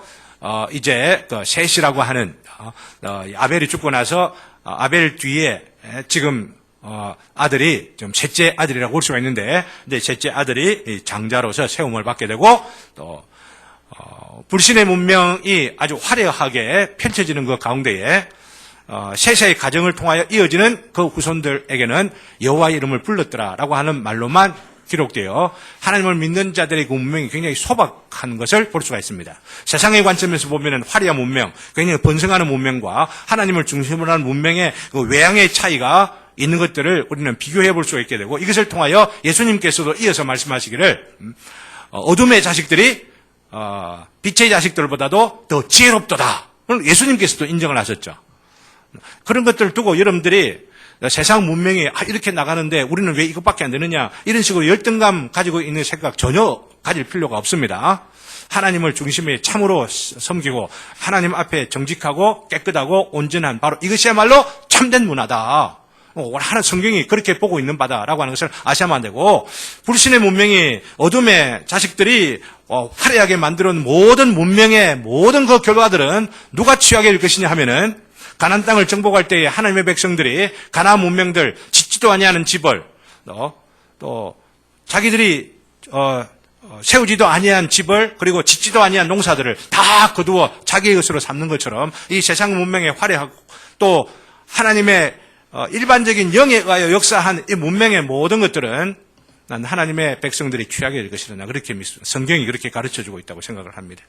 이제 그 셋이라고 하는 아벨이 죽고 나서 아벨 뒤에 지금 아들이 좀 셋째 아들이라고 볼 수가 있는데, 근데 셋째 아들이 장자로서 세움을 받게 되고, 또 불신의 문명이 아주 화려하게 펼쳐지는 그 가운데에 셋의 가정을 통하여 이어지는 그 후손들에게는 여호와의 이름을 불렀더라라고 하는 말로만 기록되어 하나님을 믿는 자들의 그 문명이 굉장히 소박한 것을 볼 수가 있습니다. 세상의 관점에서 보면 화려한 문명, 굉장히 번성하는 문명과 하나님을 중심으로 하는 문명의 그 외양의 차이가 있는 것들을 우리는 비교해 볼 수가 있게 되고, 이것을 통하여 예수님께서도 이어서 말씀하시기를 어둠의 자식들이 빛의 자식들보다도 더 지혜롭도다. 예수님께서도 인정을 하셨죠. 그런 것들을 두고 여러분들이 세상 문명이 이렇게 나가는데 우리는 왜 이것밖에 안 되느냐, 이런 식으로 열등감 가지고 있는 생각 전혀 가질 필요가 없습니다. 하나님을 중심에 참으로 섬기고 하나님 앞에 정직하고 깨끗하고 온전한, 바로 이것이야말로 참된 문화다. 하나 성경이 그렇게 보고 있는 바다라고 하는 것을 아셔야만 되고, 불신의 문명이 어둠의 자식들이 화려하게 만들어놓은 모든 문명의 모든 그 결과들은 누가 취하게 될 것이냐 하면은, 가나안 땅을 정복할 때에 하나님의 백성들이 가나안 문명들 짓지도 아니하는 집을 또 자기들이 세우지도 아니한 집을, 그리고 짓지도 아니한 농사들을 다 거두어 자기의 것으로 삼는 것처럼 이 세상 문명의 화려하고 또 하나님의 일반적인 영에 의하여 역사한 이 문명의 모든 것들은 난 하나님의 백성들이 취하게 될 것이라, 그렇게 믿습니다. 성경이 그렇게 가르쳐주고 있다고 생각을 합니다.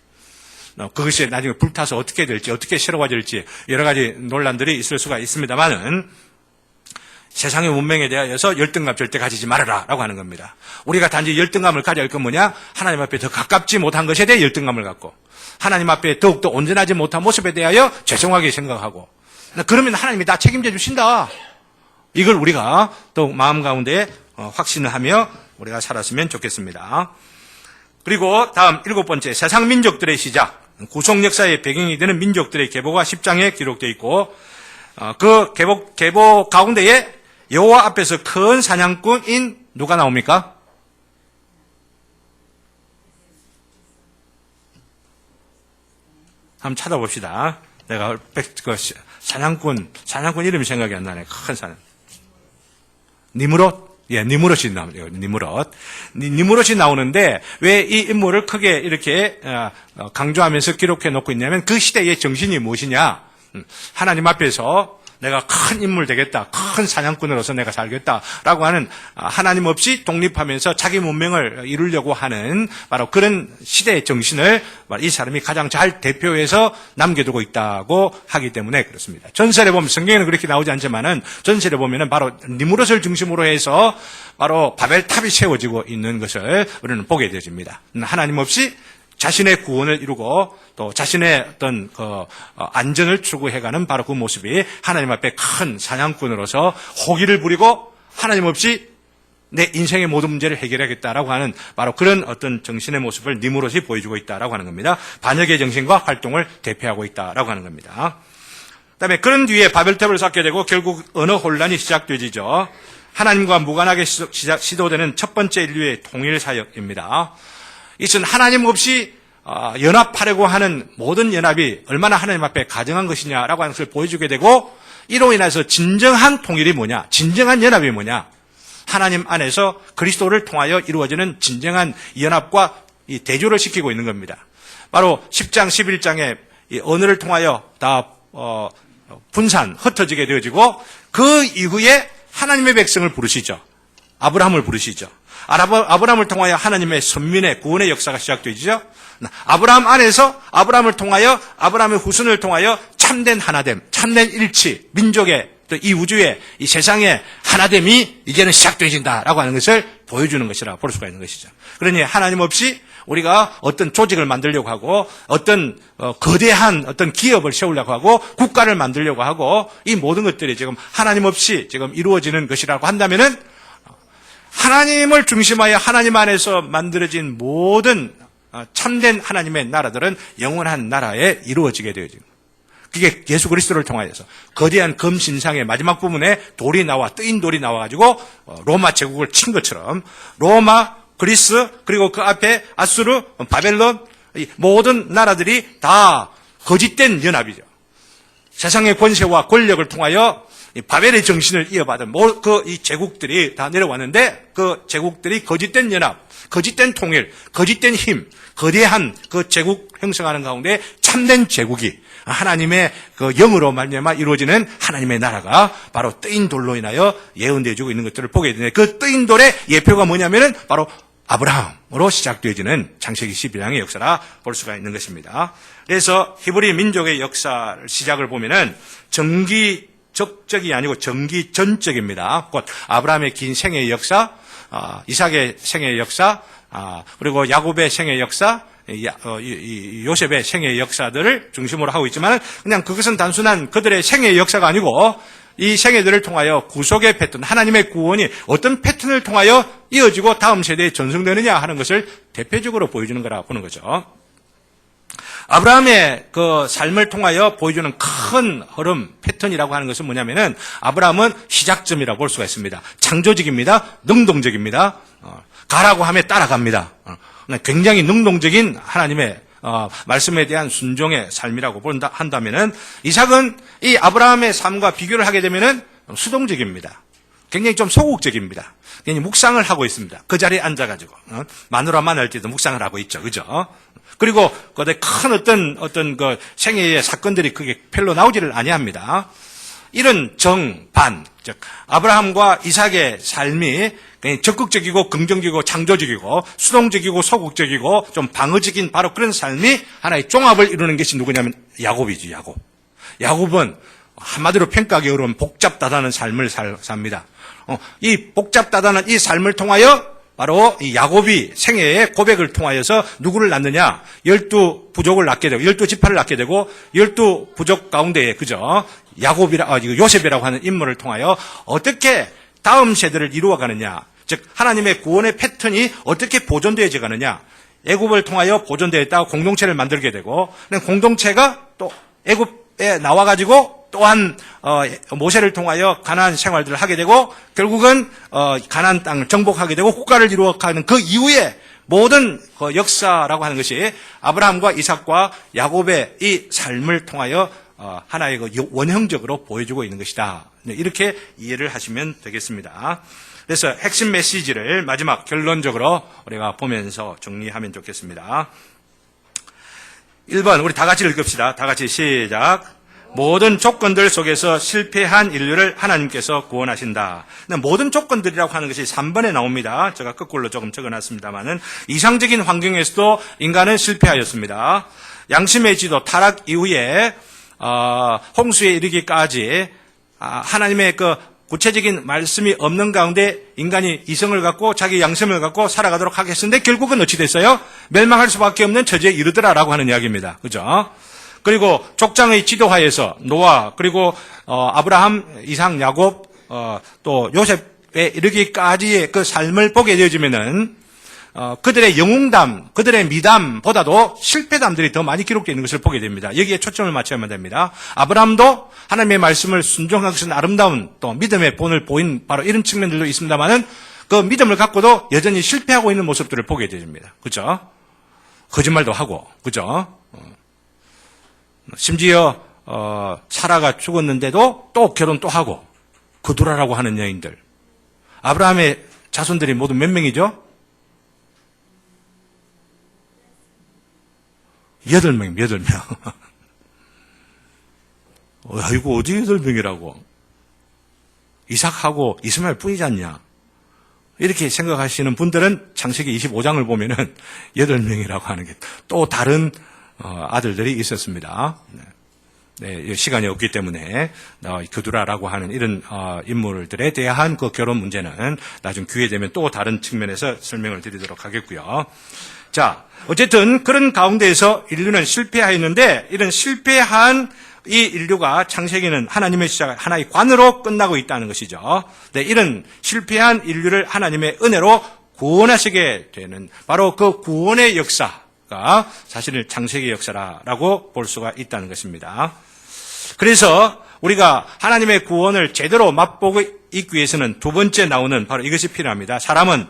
그것이 나중에 불타서 어떻게 될지, 어떻게 새로워질지 여러 가지 논란들이 있을 수가 있습니다만은, 세상의 문명에 대하여서 열등감 절대 가지지 말아라라고 하는 겁니다. 우리가 단지 열등감을 가져야 할 건 뭐냐? 하나님 앞에 더 가깝지 못한 것에 대해 열등감을 갖고, 하나님 앞에 더욱더 온전하지 못한 모습에 대하여 죄송하게 생각하고, 그러면 하나님이 다 책임져 주신다. 이걸 우리가 더욱 마음 가운데 확신을 하며 우리가 살았으면 좋겠습니다. 그리고 다음 7번째, 세상 민족들의 시작. 구속 역사의 배경이 되는 민족들의 계보가 10장에 기록되어 있고, 그 계보 가운데에 여호와 앞에서 큰 사냥꾼인 누가 나옵니까? 한번 찾아봅시다. 내가 사냥꾼 이름이 생각이 안 나네. 큰 사냥. 니므롯? 예, 니므롯이 나오네요. 니므롯이 나오는데 왜 이 인물을 크게 이렇게 강조하면서 기록해 놓고 있냐면, 그 시대의 정신이 무엇이냐? 하나님 앞에서 내가 큰 인물 되겠다, 큰 사냥꾼으로서 내가 살겠다라고 하는, 하나님 없이 독립하면서 자기 문명을 이루려고 하는 바로 그런 시대의 정신을 이 사람이 가장 잘 대표해서 남겨두고 있다고 하기 때문에 그렇습니다. 전설에 보면, 성경에는 그렇게 나오지 않지만은 전설에 보면은 바로 니므롯을 중심으로 해서 바로 바벨탑이 세워지고 있는 것을 우리는 보게 되어집니다. 하나님 없이 자신의 구원을 이루고 또 자신의 어떤 안전을 추구해가는 바로 그 모습이 하나님 앞에 큰 사냥꾼으로서 호기를 부리고 하나님 없이 내 인생의 모든 문제를 해결하겠다라고 하는 바로 그런 어떤 정신의 모습을 니무롯이 보여주고 있다라고 하는 겁니다. 반역의 정신과 활동을 대표하고 있다라고 하는 겁니다. 그다음에 그런 뒤에 바벨탑을 쌓게 되고 결국 언어 혼란이 시작되지죠. 하나님과 무관하게 시도되는 첫 번째 인류의 통일 사역입니다. 이것은 하나님 없이 연합하려고 하는 모든 연합이 얼마나 하나님 앞에 가증한 것이냐라고 하는 것을 보여주게 되고, 이로 인해서 진정한 통일이 뭐냐, 진정한 연합이 뭐냐, 하나님 안에서 그리스도를 통하여 이루어지는 진정한 연합과 이 대조를 시키고 있는 겁니다. 바로 10장 11장에 이 언어를 통하여 다 분산 흩어지게 되어지고, 그 이후에 하나님의 백성을 부르시죠. 아브라함을 부르시죠. 아브라함을 통하여 하나님의 선민의 구원의 역사가 시작되죠. 아브라함 안에서 아브라함을 통하여 아브라함의 후손을 통하여 참된 하나됨, 참된 일치, 민족의 또 이 우주의 이 세상의 하나됨이 이제는 시작되어진다라고 하는 것을 보여주는 것이라 볼 수가 있는 것이죠. 그러니 하나님 없이 우리가 어떤 조직을 만들려고 하고 어떤 거대한 어떤 기업을 세우려고 하고 국가를 만들려고 하고 이 모든 것들이 지금 하나님 없이 지금 이루어지는 것이라고 한다면은 하나님을 중심하여 하나님 안에서 만들어진 모든 참된 하나님의 나라들은 영원한 나라에 이루어지게 되어집니다. 그게 예수 그리스도를 통하여서 거대한 금신상의 마지막 부분에 돌이 나와 뜨인 돌이 나와가지고 로마 제국을 친 것처럼 로마, 그리스, 그리고 그 앞에 아수르, 바벨론 이 모든 나라들이 다 거짓된 연합이죠. 세상의 권세와 권력을 통하여 바벨의 정신을 이어받은 이 제국들이 다 내려왔는데, 그 제국들이 거짓된 연합, 거짓된 통일, 거짓된 힘, 거대한 그 제국 형성하는 가운데 참된 제국이 하나님의 그 영으로 말미암아 이루어지는 하나님의 나라가 바로 뜨인 돌로 인하여 예언되어지고 있는 것들을 보게 되는데, 그 뜨인 돌의 예표가 뭐냐면은 바로 아브라함으로 시작되어지는 창세기 12장의 역사라 볼 수가 있는 것입니다. 그래서 히브리 민족의 역사를 시작을 보면은 정기적적이 아니고 정기전적입니다. 곧 아브라함의 긴 생애의 역사, 이삭의 생애의 역사, 그리고 야곱의 생애의 역사, 요셉의 생애의 역사들을 중심으로 하고 있지만, 그냥 그것은 단순한 그들의 생애의 역사가 아니고 이 생애들을 통하여 구속의 패턴, 하나님의 구원이 어떤 패턴을 통하여 이어지고 다음 세대에 전승되느냐 하는 것을 대표적으로 보여주는 거라 보는 거죠. 아브라함의 그 삶을 통하여 보여주는 큰 흐름, 패턴이라고 하는 것은 뭐냐면은, 아브라함은 시작점이라고 볼 수가 있습니다. 창조적입니다. 능동적입니다. 가라고 하면 따라갑니다. 굉장히 능동적인 하나님의 말씀에 대한 순종의 삶이라고 한다면은, 이삭은 이 아브라함의 삶과 비교를 하게 되면은 수동적입니다. 굉장히 좀 소극적입니다. 굉장히 묵상을 하고 있습니다. 그 자리에 앉아가지고 마누라만 할 때도 묵상을 하고 있죠, 그죠? 그리고 큰 어떤 그 생애의 사건들이 그게 별로 나오지를 아니합니다. 이런 정반, 즉 아브라함과 이삭의 삶이 적극적이고 긍정적이고 창조적이고 수동적이고 소극적이고 좀 방어적인 바로 그런 삶이 하나의 종합을 이루는 것이 누구냐면 야곱이지. 야곱은 한마디로 평가하기 어려운 복잡다단한 삶을 삽니다. 이 복잡다단한 이 삶을 통하여 바로 이 야곱이 생애의 고백을 통하여서 누구를 낳느냐, 12부족을 낳게 되고 12지파를 낳게 되고 12부족 가운데에 그죠, 요셉이라고 하는 인물을 통하여 어떻게 다음 세대를 이루어가느냐, 즉 하나님의 구원의 패턴이 어떻게 보존되어져 가느냐, 애굽을 통하여 보존되었다가 공동체를 만들게 되고, 공동체가 또 애굽에 나와가지고 또한 모세를 통하여 가나안 생활들을 하게 되고, 결국은 가나안 땅을 정복하게 되고 국가를 이루어가는 그 이후에 모든 그 역사라고 하는 것이 아브라함과 이삭과 야곱의 이 삶을 통하여 하나의 그 원형적으로 보여주고 있는 것이다. 이렇게 이해를 하시면 되겠습니다. 그래서 핵심 메시지를 마지막 결론적으로 우리가 보면서 정리하면 좋겠습니다. 1번 우리 다 같이 읽읍시다. 다 같이 시작. 모든 조건들 속에서 실패한 인류를 하나님께서 구원하신다. 모든 조건들이라고 하는 것이 3번에 나옵니다. 제가 거꾸로 조금 적어놨습니다만은, 이상적인 환경에서도 인간은 실패하였습니다. 양심의 지도 타락 이후에 홍수에 이르기까지 하나님의 그 구체적인 말씀이 없는 가운데 인간이 이성을 갖고 자기 양심을 갖고 살아가도록 하겠는데 결국은 어찌 됐어요? 멸망할 수밖에 없는 처지에 이르더라라고 하는 이야기입니다. 그죠? 그리고 족장의 지도하에서 노아 그리고 아브라함, 이삭, 야곱 또 요셉에 이르기까지의 그 삶을 보게 되어지면은 그들의 영웅담, 그들의 미담보다도 실패담들이 더 많이 기록되어 있는 것을 보게 됩니다. 여기에 초점을 맞춰야만 됩니다. 아브라함도 하나님의 말씀을 순종한 것은 아름다운 또 믿음의 본을 보인 바로 이런 측면들도 있습니다만은 그 믿음을 갖고도 여전히 실패하고 있는 모습들을 보게 됩니다. 그죠? 거짓말도 하고, 그죠? 심지어 사라가 죽었는데도 또 결혼 또 하고 그두라라고 하는 여인들. 아브라함의 자손들이 모두 몇 명이죠? 8명입니다. 8명. 아이고 어디 8명이라고. 이삭하고 이스마엘 뿐이지 않냐. 이렇게 생각하시는 분들은 창세기 25장을 보면은 8명이라고 하는 게 또 다른 아들들이 있었습니다. 네, 시간이 없기 때문에 그두라라고 하는 이런 인물들에 대한 그 결혼 문제는 나중 기회 되면 또 다른 측면에서 설명을 드리도록 하겠고요. 자, 어쨌든 그런 가운데에서 인류는 실패하였는데 이런 실패한 이 인류가 창세기는 하나님의 시작, 하나의 관으로 끝나고 있다는 것이죠. 네, 이런 실패한 인류를 하나님의 은혜로 구원하시게 되는 바로 그 구원의 역사가 사실은 창세기 역사라고 볼 수가 있다는 것입니다. 그래서 우리가 하나님의 구원을 제대로 맛보고 있기 위해서는 두 번째 나오는 바로 이것이 필요합니다. 사람은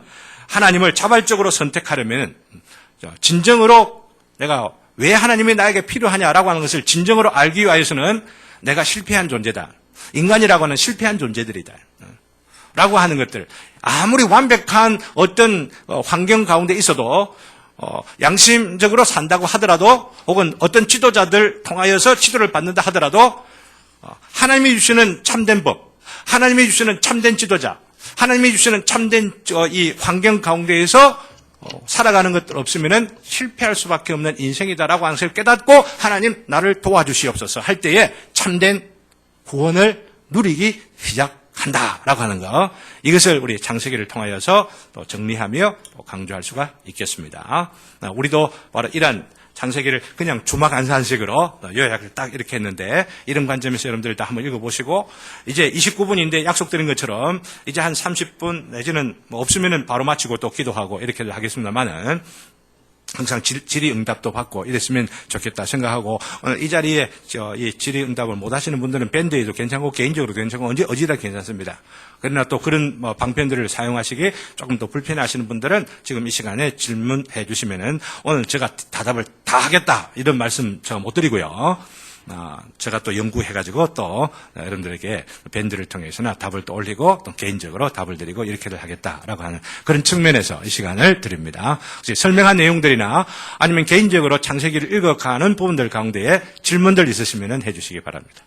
하나님을 자발적으로 선택하려면 진정으로 내가 왜 하나님이 나에게 필요하냐라고 하는 것을 진정으로 알기 위해서는 내가 실패한 존재다. 인간이라고 하는 실패한 존재들이다. 라고 하는 것들. 아무리 완벽한 어떤 환경 가운데 있어도 양심적으로 산다고 하더라도 혹은 어떤 지도자들 통하여서 지도를 받는다 하더라도 하나님이 주시는 참된 법, 하나님이 주시는 참된 지도자, 하나님이 주시는 참된 이 환경 가운데에서 살아가는 것들 없으면은 실패할 수밖에 없는 인생이다라고 하는 것을 깨닫고 하나님 나를 도와주시옵소서 할 때에 참된 구원을 누리기 시작한다라고 하는 거. 이것을 우리 창세기를 통하여서 또 정리하며 또 강조할 수가 있겠습니다. 우리도 바로 이러한 창세기를 그냥 주막 안산식으로 요약을 딱 이렇게 했는데 이런 관점에서 여러분들 다 한번 읽어보시고 이제 29분인데 약속드린 것처럼 이제 한 30분 내지는 뭐 없으면은 바로 마치고 또 기도하고 이렇게 하겠습니다만은 항상 질의응답도 받고 이랬으면 좋겠다 생각하고 오늘 이 자리에 이 질의응답을 못 하시는 분들은 밴드에도 괜찮고 개인적으로 괜찮고 어디다 괜찮습니다. 그러나 또 그런 방편들을 사용하시기 조금 더 불편해하시는 분들은 지금 이 시간에 질문해 주시면은 오늘 제가 답을 다 하겠다 이런 말씀 제가 못 드리고요. 제가 또 연구해가지고 또 여러분들에게 밴드를 통해서나 답을 또 올리고 또 개인적으로 답을 드리고 이렇게를 하겠다라고 하는 그런 측면에서 이 시간을 드립니다. 설명한 내용들이나 아니면 개인적으로 창세기를 읽어가는 부분들 가운데에 질문들 있으시면 해주시기 바랍니다.